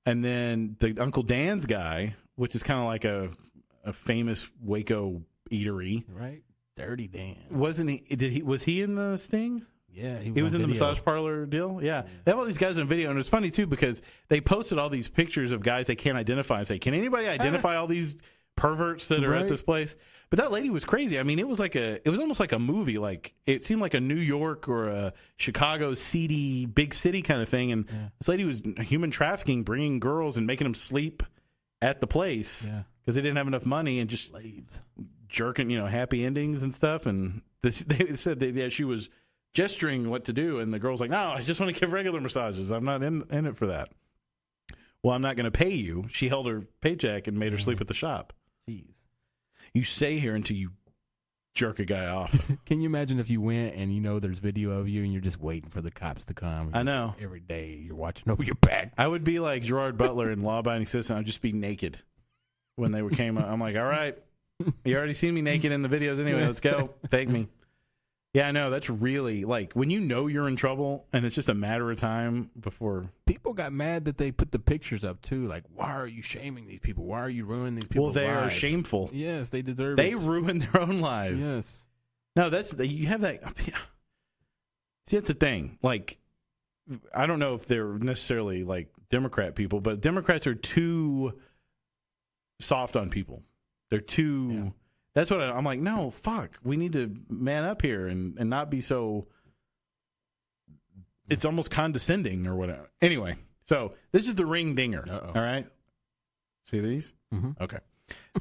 And then the Uncle Dan's guy, which is kind of like a famous Waco eatery. Right. Dirty Dan. Wasn't he? Was he in the Sting? Yeah. He was in the massage parlor deal. Yeah. They have all these guys on video, and it's funny too because they posted all these pictures of guys they can't identify and say, "Can anybody identify all these perverts that are at Right. this place?" But that lady was crazy. I mean, it was almost like a movie. Like it seemed like a New York or a Chicago seedy big city kind of thing. And this lady was human trafficking, bringing girls and making them sleep at the place Yeah. because they didn't have enough money and just Slaves. jerking, happy endings and stuff. And they said that she was gesturing what to do, and the girl's like, "No, I just want to give regular massages. I'm not in it for that." Well, I'm not going to pay you. She held her paycheck and made her sleep at the shop. Jeez. You stay here until you jerk a guy off. Can you imagine if you went and there's video of you and you're just waiting for the cops to come? I know. Every day you're watching over your back. I would be like Gerard Butler in Law Abiding Citizen. I'd just be naked when they came up. I'm like, all right, you already seen me naked in the videos anyway. Let's go. Take me. Yeah, I know. That's really like when you're in trouble and it's just a matter of time before. People got mad that they put the pictures up too. Like, why are you shaming these people? Why are you ruining these people's Well, they lives? are shameful. Yes, they deserve They it. ruin their own lives. Yes. No, you have that. See, that's the thing. Like, I don't know if they're necessarily like Democrat people, but Democrats are too soft on people. They're too. Yeah. That's what I'm like. No, fuck. We need to man up here and not be so. It's almost condescending or whatever. Anyway, so this is the ring dinger. Uh-oh. All right. See these? Mm-hmm. Okay.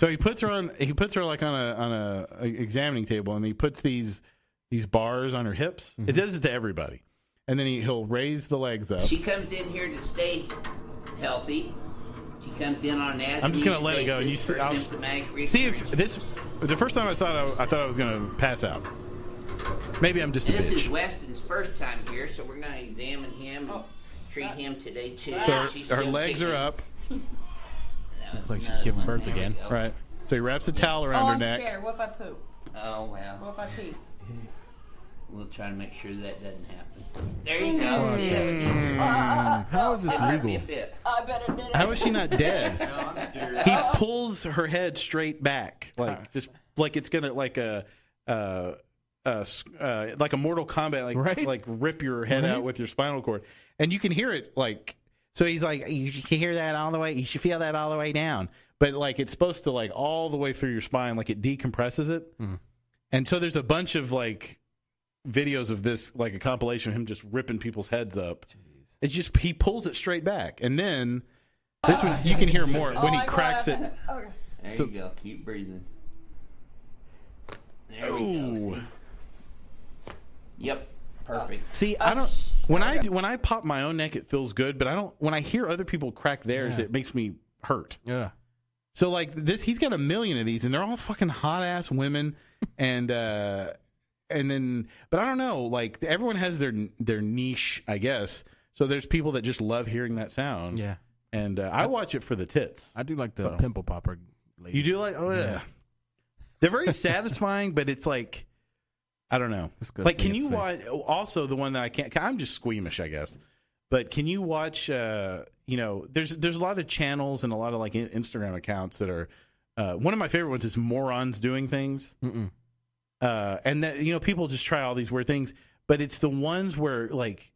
So he puts her like on a examining table, and he puts these bars on her hips. Mm-hmm. It does it to everybody, and then he'll raise the legs up. She comes in here to stay healthy. She comes in on an as I'm just gonna let it go. And you see, see if this. The first time I saw it, I thought I was gonna pass out. Maybe I'm just a This is bitch. Weston's first time here, so we're going to examine him and treat him today too. So She's her still legs kicking. are up, That was Looks like she's another giving one. birth There we again. go. right? So he wraps a towel around Oh, her I'm neck. scared. What if I poop? Oh well, What if I pee? we'll try to make sure that doesn't happen. There you go. See, that was easy. How is this Hurt me legal? a bit. I bet it did. How is she not dead? He pulls her head straight back, like it's gonna like a Mortal Kombat, Right. like rip your head out with your spinal cord, and you can hear it like. So he's like, you can hear that all the way. You should feel that all the way down, but like it's supposed to like all the way through your spine, like it decompresses it. And so there's a bunch of like videos of this, like a compilation of him just ripping people's heads up. It's just he pulls it straight back, and then this one you can hear more when he cracks it. Okay. There you go. Keep breathing. There we go. See? Yep. Perfect. See, I don't. When I pop my own neck, it feels good. But I don't. When I hear other people crack theirs, it makes me hurt. Yeah. So like this, he's got a million of these, and they're all fucking hot ass women, and then, but I don't know. Like everyone has their niche, I guess. So there's people that just love hearing that sound. Yeah. And I watch it for the tits. I do like the pimple popper lady. You do like? Oh yeah. They're very satisfying, but it's like, I don't know. Like, can you watch? Also, the one that I can't. I'm just squeamish, I guess. But can you watch? There's a lot of channels and a lot of like Instagram accounts that are. One of my favorite ones is morons doing things. And that people just try all these weird things, but it's the ones where like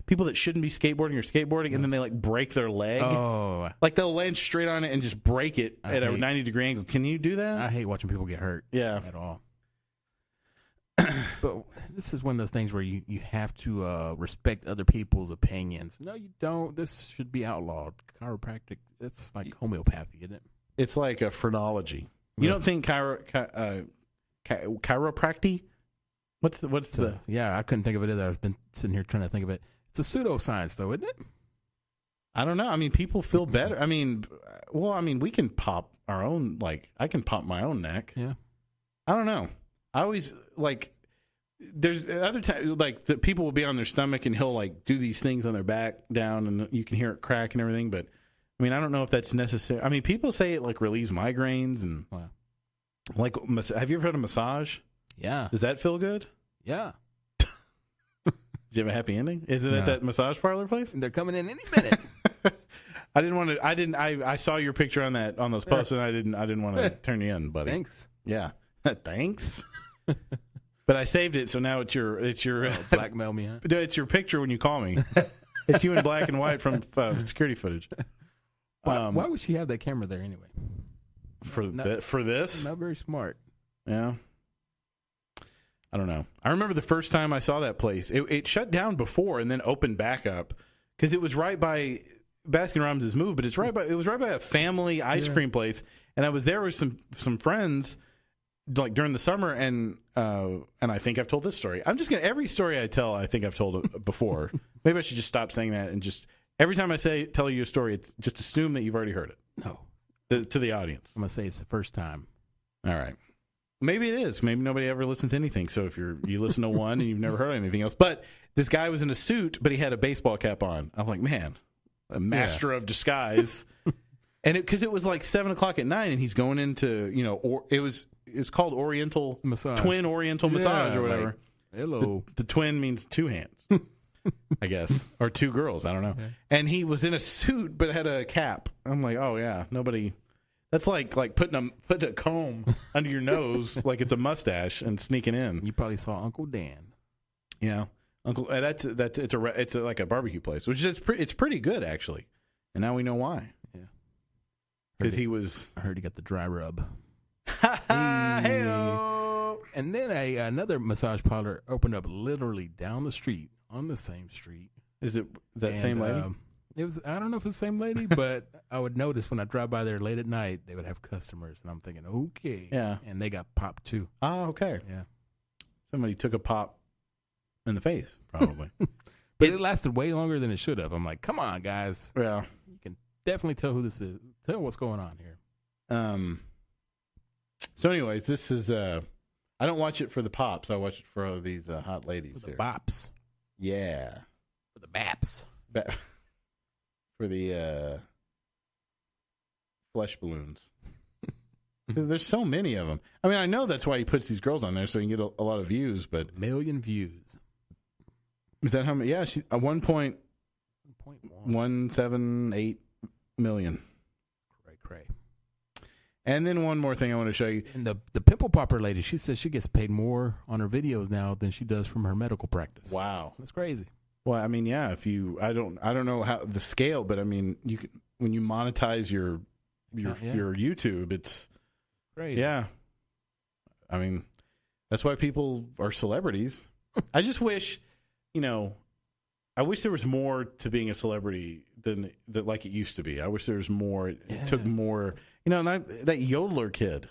people that shouldn't be skateboarding, and then they like break their leg. Oh, like they'll land straight on it and just break it at a 90-degree angle. Can you do that? I hate watching people get hurt. Yeah, at all. But this is one of those things where you have to respect other people's opinions. No, you don't. This should be outlawed. Chiropractic, it's like homeopathy, isn't it? It's like a phrenology. You don't think chiropractic? What's the? Yeah, I couldn't think of it either. I've been sitting here trying to think of it. It's a pseudoscience, though, isn't it? I don't know. I mean, people feel better. I mean, we can pop our own. Like, I can pop my own neck. Yeah. I don't know. I always like. There's other times like the people will be on their stomach and he'll like do these things on their back down and you can hear it crack and everything. But I mean, I don't know if that's necessary. I mean, people say it like relieves migraines and like. Have you ever had a massage? Yeah. Does that feel good? Yeah. Did you have a happy ending? Is it at that massage parlor place? They're coming in any minute. I saw your picture on those posts and I didn't want to turn you in, buddy. Thanks. Yeah. Thanks. But I saved it, so now it's your blackmail me, huh? It's your picture when you call me. It's you in black and white from security footage. Why would she have that camera there anyway? For this? Not very smart. Yeah. I don't know. I remember the first time I saw that place. It shut down before and then opened back up because it was right by Baskin Robbins has moved, but it was right by a family ice cream place, and I was there with some friends like during the summer, and I think I've told this story. I'm just gonna every story I tell, I think I've told it before. Maybe I should just stop saying that and just every time I tell you a story, it's just assume that you've already heard it. No, to the audience. I'm gonna say it's the first time. All right. Maybe it is. Maybe nobody ever listens to anything. So if you listen to one and you've never heard anything else, but this guy was in a suit, but he had a baseball cap on. I'm like, man, a master of disguise. And because it was like 7:00 at night, and he's going into it's called Oriental massage, twin Oriental massage or whatever. Like, hello. The twin means two hands, I guess, or two girls. I don't know. Okay. And he was in a suit but had a cap. I'm like, oh yeah, nobody. That's like putting a comb under your nose like it's a mustache and sneaking in. You probably saw Uncle Dan. Yeah, Uncle. It's like a barbecue place, which is it's pretty good actually. And now we know why. Yeah, because I heard he got the dry rub. Hey-o. And then another massage parlor opened up literally down the street on the same street. Is it that same lady? It was. I don't know if it's the same lady, but I would notice when I drive by there late at night, they would have customers, and I'm thinking, okay, yeah, and they got popped too. Oh, okay, yeah. Somebody took a pop in the face, probably. But it lasted way longer than it should have. I'm like, come on, guys. Yeah, you can definitely tell who this is. Tell what's going on here. So, anyways, this is. I don't watch it for the pops. I watch it for these hot ladies. For the bops. Yeah. For the baps. For the flesh balloons. There's so many of them. I mean, I know that's why he puts these girls on there so he can get a lot of views. But 1 million views. Is that how many? Yeah, she's 1.178 million. Cray. And then one more thing I want to show you. And the pimple popper lady, she says she gets paid more on her videos now than she does from her medical practice. Wow, that's crazy. Well, I mean, yeah. I don't know how the scale, but I mean, you can when you monetize your YouTube, it's crazy. Yeah, I mean, that's why people are celebrities. I just wish, I wish there was more to being a celebrity than that, like it used to be. I wish there was more. It took more. That yodeler kid.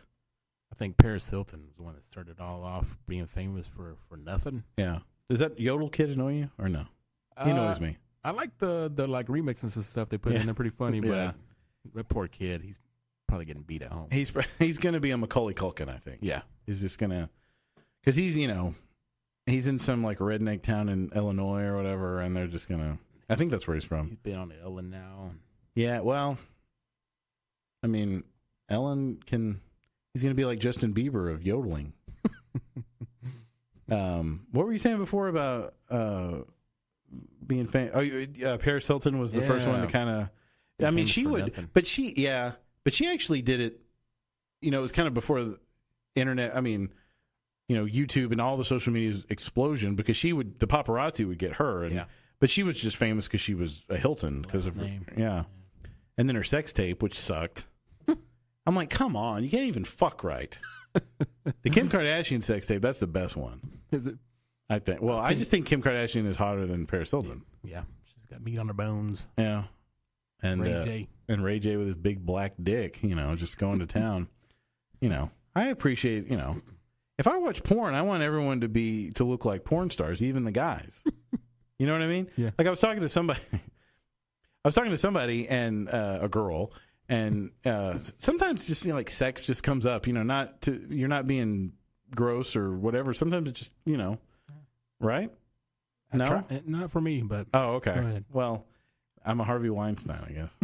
think Paris Hilton was the one that started it all off, being famous for nothing. Yeah. Does that Yodel kid annoy you or no? He annoys me. I like the like remixes and stuff they put in. They're pretty funny, Yeah. but that poor kid, he's probably getting beat at home. He's going to be a Macaulay Culkin, I think. Yeah. He's just going to, because he's, he's in some like redneck town in Illinois or whatever, and they're just going to, I think that's where he's from. He's been on Ellen now. Yeah, well, I mean, Ellen he's going to be like Justin Bieber of yodeling. What were you saying before about being famous? Oh, Paris Hilton was the first one to kind of, I mean, she would, nothing. but she actually did it, it was kind of before the internet. I mean, YouTube and all the social media's explosion, because the paparazzi would get her. But she was just famous because she was a Hilton because of her name. Yeah. And then her sex tape, which sucked. I'm like, come on, you can't even fuck right. The Kim Kardashian sex tape, that's the best one. Is it? I think. Well, I just think Kim Kardashian is hotter than Paris Hilton. Yeah, she's got meat on her bones. Yeah. And Ray J with his big black dick, just going to town. I appreciate, if I watch porn, I want everyone to look like porn stars, even the guys. You know what I mean? Yeah. Like I was talking to somebody and a girl, and sometimes just like sex just comes up. You're not being gross or whatever. Sometimes it just right? No, not for me. But oh, okay. Go ahead. Well, I'm a Harvey Weinstein, I guess.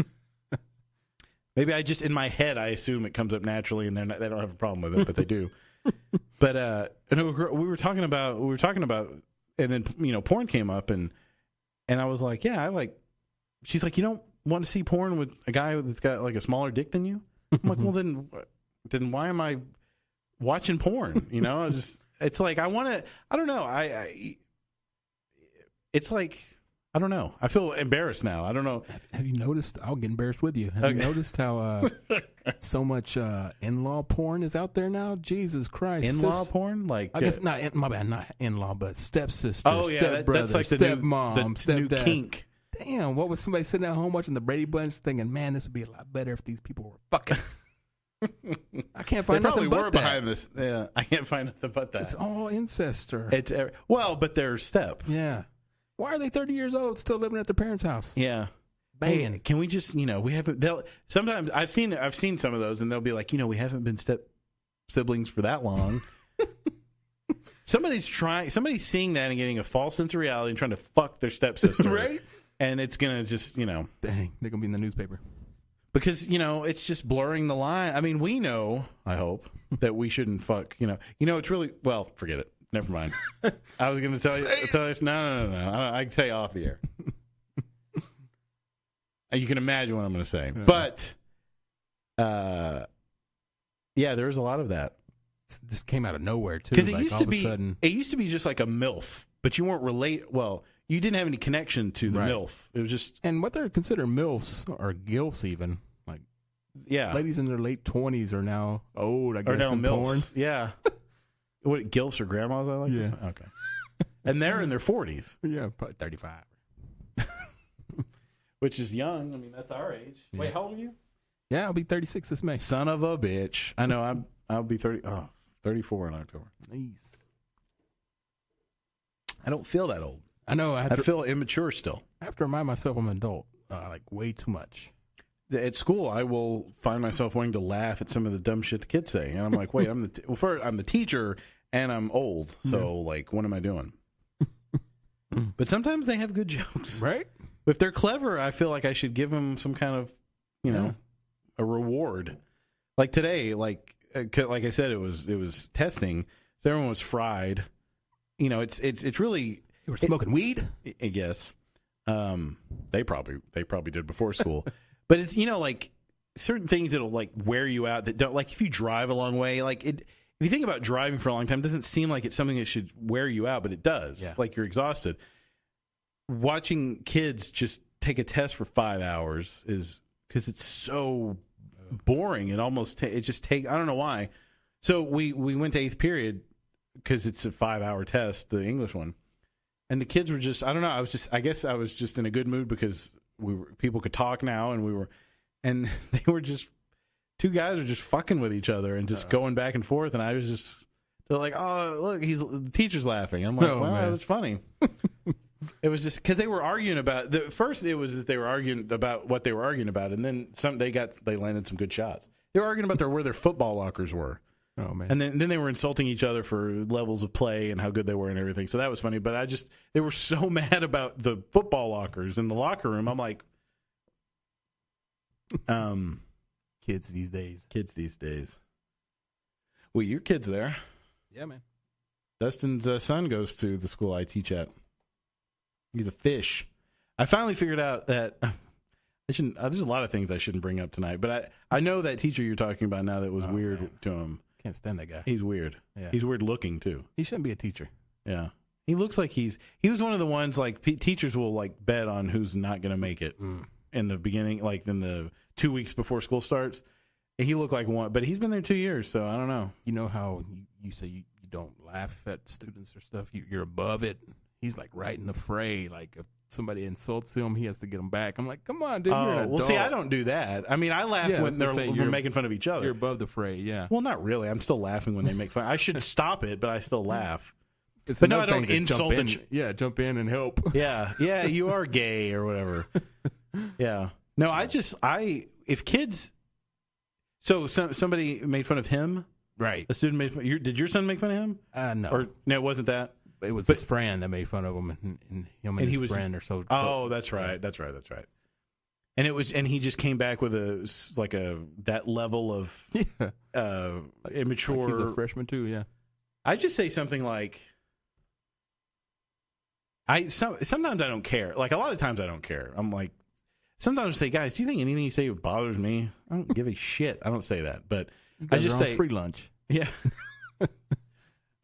Maybe I just in my head I assume it comes up naturally, and they don't have a problem with it, but they do. But we were talking about, and then porn came up, and I was like, yeah, I like. She's like, you don't want to see porn with a guy that's got like a smaller dick than you? I'm like, well then why am I watching porn? It's like I want to. I don't know. It's like. I don't know. I feel embarrassed now. I don't know. Have you noticed? I'll get embarrassed with you. Have you noticed how so much in-law porn is out there now? Jesus Christ. In-law porn? Like, I guess not. My bad. Not in-law, but stepsister, oh, yeah, stepbrother, that's like the stepmom, new kink. Damn, what was somebody sitting at home watching the Brady Bunch thinking, man, this would be a lot better if these people were fucking. I can't find nothing but that. Behind this. Yeah, I can't find nothing but that. It's all incest. But they're step. Yeah. Why are they 30 years old still living at their parents' house? Yeah. Banging. Hey, can we just, we haven't, sometimes I've seen some of those, and they'll be like, we haven't been step siblings for that long. Somebody's seeing that and getting a false sense of reality and trying to fuck their stepsister. Right? And it's going to just, Dang, they're going to be in the newspaper. Because, it's just blurring the line. I mean, we know, I hope, that we shouldn't fuck, it's really, well, forget it. Never mind. I was going to tell you. No. I can tell you off the air. You can imagine what I'm going to say. But, yeah, there is a lot of that. This came out of nowhere, too. Because it used to be just like a MILF, but you weren't you didn't have any connection to the MILF. It was just. And what they're considered MILFs or GILFs even. Like, yeah. Ladies in their late 20s are now old, I guess, in porn. MILFs. Yeah. What, gilfs or grandmas? I like. Yeah. Them? Okay. And they're in their 40s. Yeah, probably 35. Which is young. I mean, that's our age. Yeah. Wait, how old are you? Yeah, I'll be 36 this May. Son of a bitch. I know. I'll be 34 in October. Nice. I don't feel that old. I know. I feel immature still. I have to remind myself I'm an adult. Like way too much. At school, I will find myself wanting to laugh at some of the dumb shit the kids say, and I'm like, "Wait, I'm the teacher, and I'm old, so like, what am I doing?" But sometimes they have good jokes, right? If they're clever, I feel like I should give them some kind of, a reward. Like today, like I said, it was testing, so everyone was fried. It's really. You were smoking weed, I guess. They probably did before school. But it's, like certain things that'll like wear you out that don't, like if you drive a long way, like if you think about driving for a long time, it doesn't seem like it's something that should wear you out, but it does. Yeah. Like you're exhausted. Watching kids just take a test for 5 hours is because it's so boring. It almost, it just takes, I don't know why. So we went to 8th period because it's a 5-hour test, the English one. And the kids were just, I don't know. I guess I was just in a good mood because people could talk now, and they were just two guys are just fucking with each other and just going back and forth, and I was just they're like, oh look, the teacher's laughing. I'm like, that was funny. It was just because they were arguing about first. It was that they were arguing about what they were arguing about, and then they landed some good shots. They were arguing about where their football lockers were. Oh man! And then they were insulting each other for levels of play and how good they were and everything. So that was funny. But they were so mad about the football lockers in the locker room. I'm like, kids these days. Well, your kid's there. Yeah, man. Dustin's son goes to the school I teach at. He's a fish. I finally figured out that I shouldn't. There's a lot of things I shouldn't bring up tonight, but I know that teacher you're talking about now that was weird to him. Can't stand that guy. He's weird. Yeah. He's weird looking too. He shouldn't be a teacher. Yeah. He looks like he was one of the ones like teachers will like bet on who's not going to make it in the beginning, like in the 2 weeks before school starts. And he looked like one, but he's been there 2 years, so I don't know. You know how you say you don't laugh at students or stuff? You're above it. He's like right in the fray. Like if somebody insults him, he has to get them back. I'm like, come on, dude. You're an adult. See, I don't do that. I mean, I laugh when we're making fun of each other. You're above the fray, yeah. Well, not really. I'm still laughing when they make fun. I should stop it, but I still laugh. But no, I don't insult jump in and help. Yeah, you are gay or whatever. Yeah. No, if kids. So somebody made fun of him, right? A student made fun. Did your son make fun of him? No, or no, it wasn't that. It was his friend that made fun of him, and his friend or so. Oh, that's right. That's right. And he just came back with that level of immature. Like he's a freshman too. Yeah. I just say something like, sometimes I don't care. Like a lot of times I don't care. I'm like, sometimes I say, guys, do you think anything you say bothers me? I don't give a shit. I don't say that, but I just say free lunch. Yeah.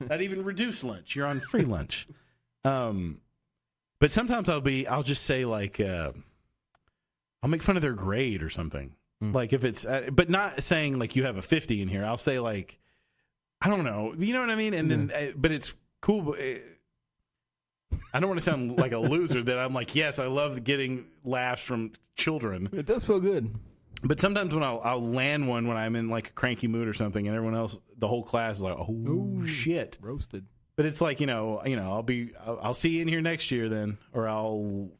Not even reduced lunch. You're on free lunch. But sometimes I'll just say like, I'll make fun of their grade or something. Like if it's, but not saying like you have a 50 in here. I'll say like, I don't know. You know what I mean? And then, but it's cool. But I don't want to sound like a loser that I'm like, yes, I love getting laughs from children. It does feel good. But sometimes when I'll land one when I'm in like a cranky mood or something, and everyone else, the whole class is like, "Oh shit, roasted." But it's like I'll see you in here next year then, or I'll what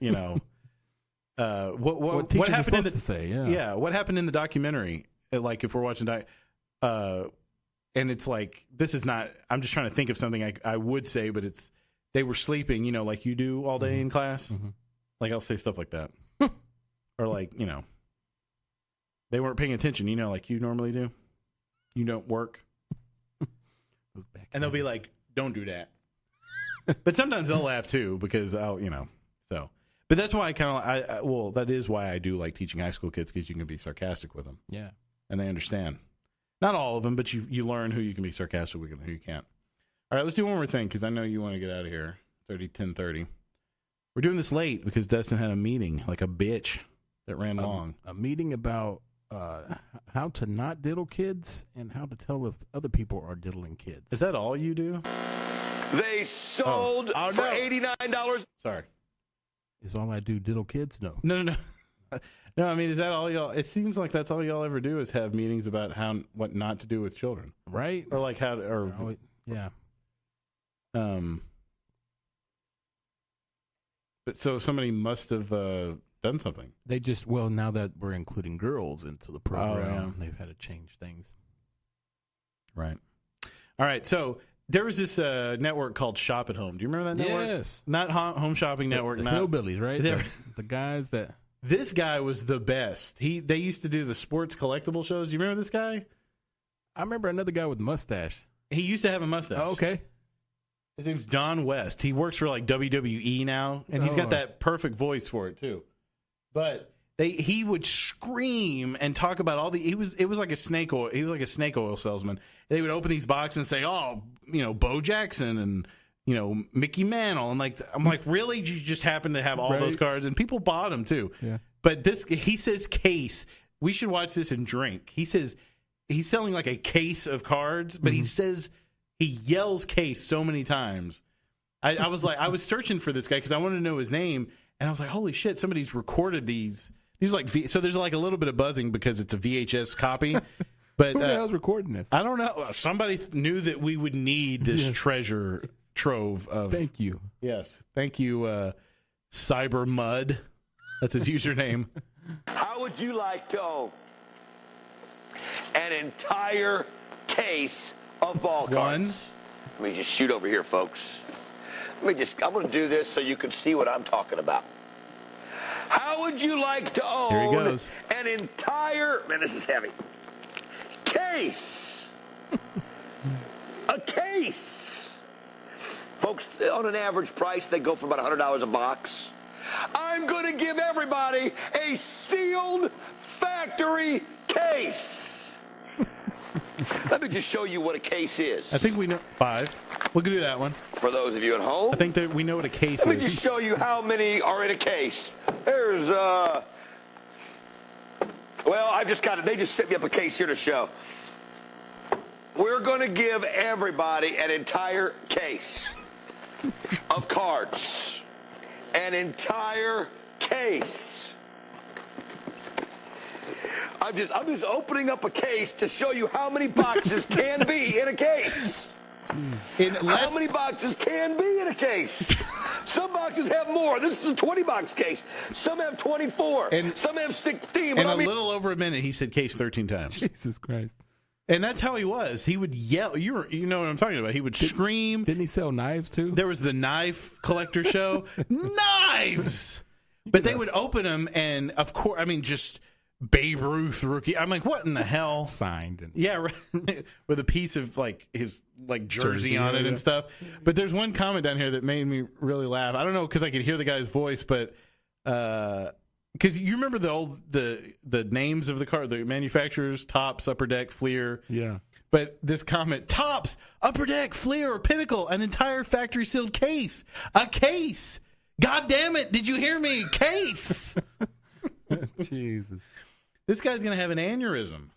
happened in the what happened in the documentary? Like if we're watching and it's like this is not. I'm just trying to think of something I would say, but it's they were sleeping, like you do all day in class. Like I'll say stuff like that, or like they weren't paying attention, like you normally do. You don't work. And they'll be like, don't do that. But sometimes they'll laugh too because I'll, so. But that's why that is why I do like teaching high school kids because you can be sarcastic with them. Yeah. And they understand. Not all of them, but you learn who you can be sarcastic with and who you can't. All right, let's do one more thing because I know you want to get out of here. 10:30. We're doing this late because Dustin had a meeting like a bitch that ran long. A meeting about how to not diddle kids and how to tell if other people are diddling kids. Is that all you do? They sold for $89. Sorry. Is all I do diddle kids? No. No. No, I mean, is that all y'all? It seems like that's all y'all ever do is have meetings about what not to do with children, right? Or like how to, or yeah. But so somebody must have done something. They just now that we're including girls into the program, they've had to change things. Right. All right. So there was this network called Shop at Home. Do you remember that network? Yes. Not Home Shopping Network. The not hillbillies, right? The guys that. This guy was the best. They used to do the sports collectible shows. Do you remember this guy? I remember another guy with a mustache. He used to have a mustache. Oh, okay. His name's Don West. He works for like WWE now, and he's got that perfect voice for it too. But he would scream and talk about all the. It was like a snake oil. He was like a snake oil salesman. They would open these boxes and say, "Oh, Bo Jackson and Mickey Mantle," and I'm like, really? You just happen to have all those cards, and people bought them too. Yeah. But he says case. We should watch this and drink. He says he's selling like a case of cards, but he says. He yells case so many times. I was like, I was searching for this guy because I wanted to know his name, and I was like, holy shit, somebody's recorded these These are like so there's like a little bit of buzzing because it's a VHS copy. But Who the hell's recording this? I don't know. Somebody knew that we would need this treasure trove of. Thank you. Yes, thank you, Cyber Mud. That's his username. How would you like to own an entire case of ball cards? One. Let me just shoot over here, folks. I'm going to do this so you can see what I'm talking about. How would you like to own Here he goes. an entire, man, this is heavy, case? A case. Folks, on an average price, they go for about $100 a box. I'm going to give everybody a sealed factory case. Let me just show you what a case is. I think we know 5. We can do that one. For those of you at home, I think that we know what a case let me is. just show you how many are in a case. There's, well, I've just got it. They just sent me up a case here to show. We're going to give everybody an entire case of cards. An entire case. I'm just opening up a case to show you how many boxes can be in a case. How many boxes can be in a case? Some boxes have more. This is a 20-box case. Some have 24. And some have 16. In a little over a minute, he said case 13 times. Jesus Christ. And that's how he was. He would yell. You know what I'm talking about. He would scream. Didn't he sell knives too? There was the knife collector show. Knives! But they would open them, and of course, I mean, just Babe Ruth rookie. I'm like, what in the hell? Signed. And Yeah, right. With a piece of like his like jersey on it yeah. and stuff. But there's one comment down here that made me really laugh. I don't know because I could hear the guy's voice, but because you remember the names of the car, the manufacturers, Tops, Upper Deck, Fleer. yeah. But this comment, Tops, Upper Deck, Fleer, or Pinnacle, an entire factory sealed case, a case. God damn it! Did you hear me? Case. Jesus. This guy's gonna have an aneurysm.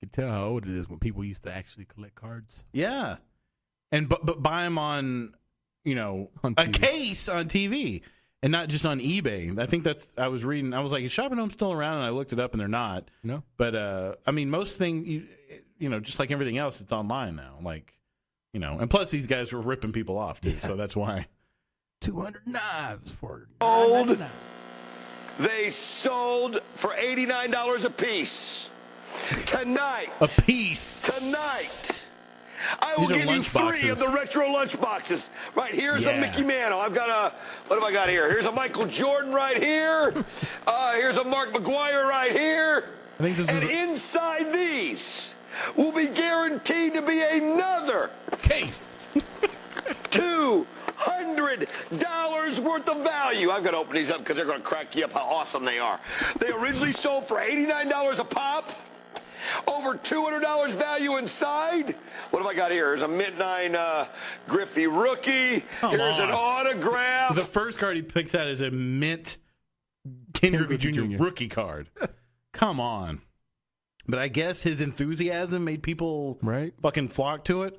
You can tell how old it is when people used to actually collect cards. Yeah, and but buy them on, On a TV. case on TV and not just on eBay. I think I was reading. I was like, is Shopping Home still around? And I looked it up, and they're not. No. But I mean, most things, just like everything else, it's online now. Like, and plus these guys were ripping people off too, so that's why. 200 knives for Old. $9.99. They sold for $89 a piece. Tonight. A piece. Tonight. I will These are give you lunch 3 boxes. of the retro lunch boxes. Right, here's Yeah. a Mickey Mantle. I've got what have I got here? Here's a Michael Jordan right here. Here's a Mark McGuire right here. I think this and is inside these will be guaranteed to be another Case. $200 worth of value. I've got to open these up because they're going to crack you up how awesome they are. They originally sold for $89 a pop. Over $200 value inside. What have I got here? Here's a Mint 9 Griffey rookie. Here's an autograph. the first card he picks out is a mint Ken Griffey Jr. Jr. rookie card. Come on. But I guess his enthusiasm made people fucking flock to it.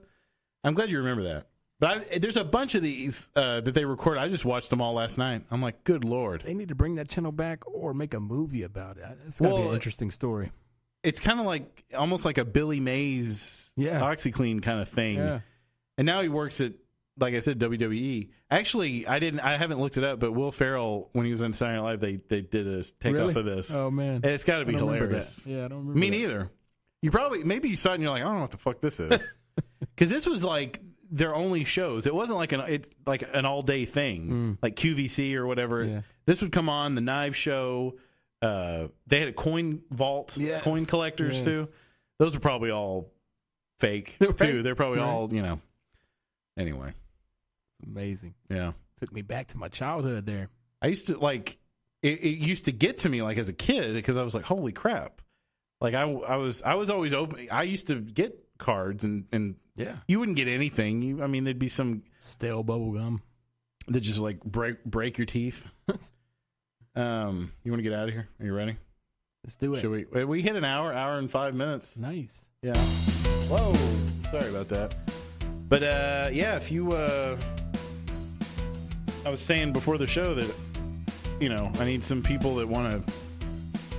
I'm glad you remember that. But there's a bunch of these that they recorded. I just watched them all last night. I'm like, good Lord. They need to bring that channel back or make a movie about it. It's got to be an interesting story. It's kind of like almost like a Billy Mays OxyClean kind of thing. Yeah. And now he works at, like I said, WWE. Actually, I haven't looked it up, but Will Ferrell, when he was on Saturday Night Live, they did a takeoff of this. Oh, man. And it's got to be hilarious. Yeah, I don't remember Me that. neither. Maybe you saw it and you're like, I don't know what the fuck this is. Because this was like their only shows. It wasn't like an all day thing, like QVC or whatever. Yeah. This would come on the Knives show. They had a coin vault, coin collectors too. Those are probably all fake too. They're probably all, Anyway, it's amazing. Yeah, Took me back to my childhood there. I used to like it used to get to me like as a kid because I was like, holy crap! Like I was always open. I used to get cards and you wouldn't get anything. There'd be some stale bubble gum that just like break your teeth. You want to get out of here? Are you ready? Let's do it. Should we hit an hour and 5 minutes? Nice. Yeah. Whoa. Sorry about that. But if you I was saying before the show that I need some people that want to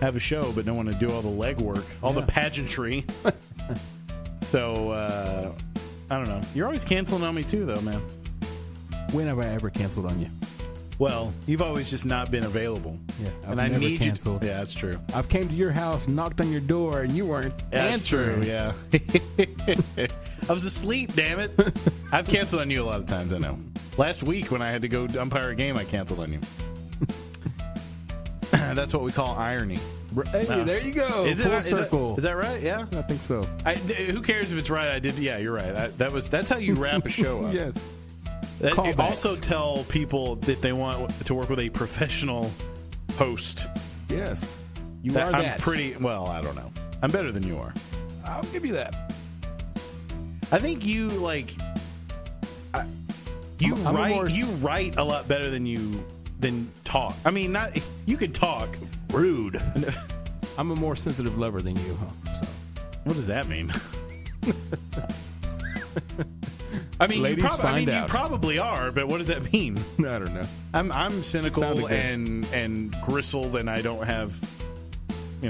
have a show, but don't want to do all the legwork, all the pageantry. So, I don't know. You're always canceling on me too, though, man. When have I ever canceled on you? Well, you've always just not been available. Yeah, and I never need canceled. you. Yeah, that's true. I've came to your house, knocked on your door, and you weren't answering. True, yeah. I was asleep, damn it. I've canceled on you a lot of times, I know. Last week when I had to go umpire a game, I canceled on you. That's what we call irony. Hey, there you go. Full circle. Is that right? Yeah, I think so. Who cares if it's right? I did. Yeah, you're right. That's how you wrap a show up. Yes. Also tell people that they want to work with a professional host. Yes. You are that. I'm pretty, well, I don't know. I'm better than you are. I'll give you that. I think you, you write a lot better than talk. I mean, not you could talk. Rude. I'm a more sensitive lover than you, huh? So. What does that mean? I mean, Ladies, you probably are, but what does that mean? I don't know. I'm cynical and gristled, and I don't have, I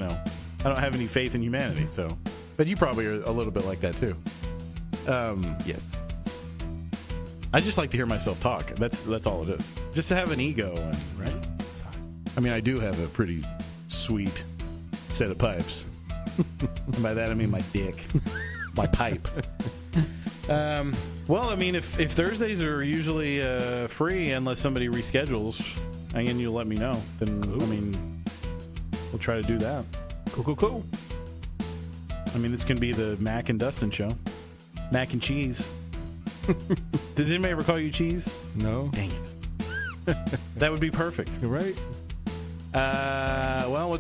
don't have any faith in humanity. So, but you probably are a little bit like that too. Yes. I just like to hear myself talk. That's all it is. Just to have an ego, right? I mean, I do have a pretty sweet set of pipes, and by that I mean my dick, my pipe. Well, I mean, if Thursdays are usually free unless somebody reschedules, again, you'll let me know. Then, cool. I mean, we'll try to do that. Cool. I mean, this can be the Mac and Dustin show. Mac and cheese. Did anybody ever call you cheese? No. Dang it. That would be perfect. Right. Well,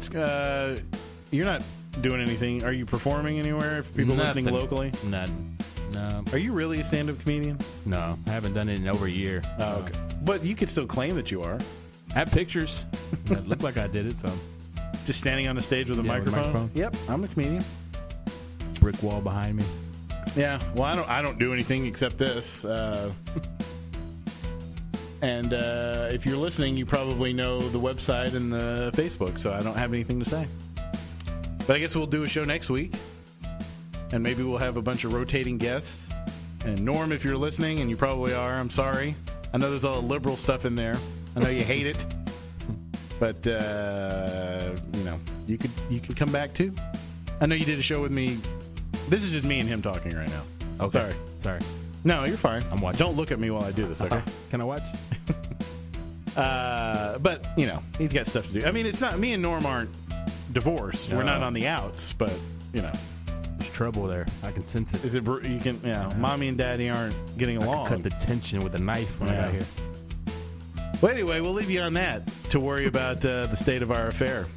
you're not doing anything. Are you performing anywhere? If people listening locally? None. No. Are you really a stand-up comedian? No, I haven't done it in over a year. Oh, okay. But you could still claim that you are. I have pictures that look like I did it, so. Just standing on the stage with a microphone? Yep, I'm a comedian. Brick wall behind me. Yeah, well, I don't do anything except this. And if you're listening, you probably know the website and the Facebook, so I don't have anything to say. But I guess we'll do a show next week. And maybe we'll have a bunch of rotating guests. And Norm, if you're listening, and you probably are, I'm sorry. I know there's a lot of liberal stuff in there. I know you hate it. But, you could come back too. I know you did a show with me. This is just me and him talking right now. Okay. Sorry. No, you're fine. I'm watching. Don't look at me while I do this, okay? Can I watch? But, he's got stuff to do. I mean, it's not, me and Norm aren't divorced. No. We're not on the outs, but, There's trouble there. I can sense it. Mommy and Daddy aren't getting along. I could cut the tension with a knife when I got here. Well, anyway, we'll leave you on that to worry about the state of our affair.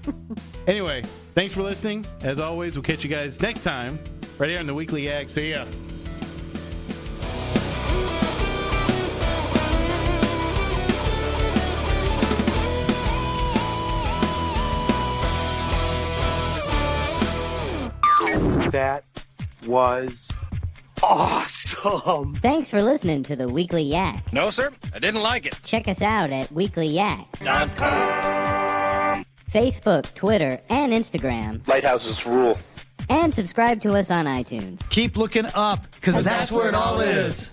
Anyway, thanks for listening. As always, we'll catch you guys next time right here on the Weekly Ag. See ya. That was awesome. Thanks for listening to the Weekly Yak. No, sir, I didn't like it. Check us out at weeklyyak.com. .com. Facebook, Twitter, and Instagram. Lighthouses rule. And subscribe to us on iTunes. Keep looking up, because that's where it all is.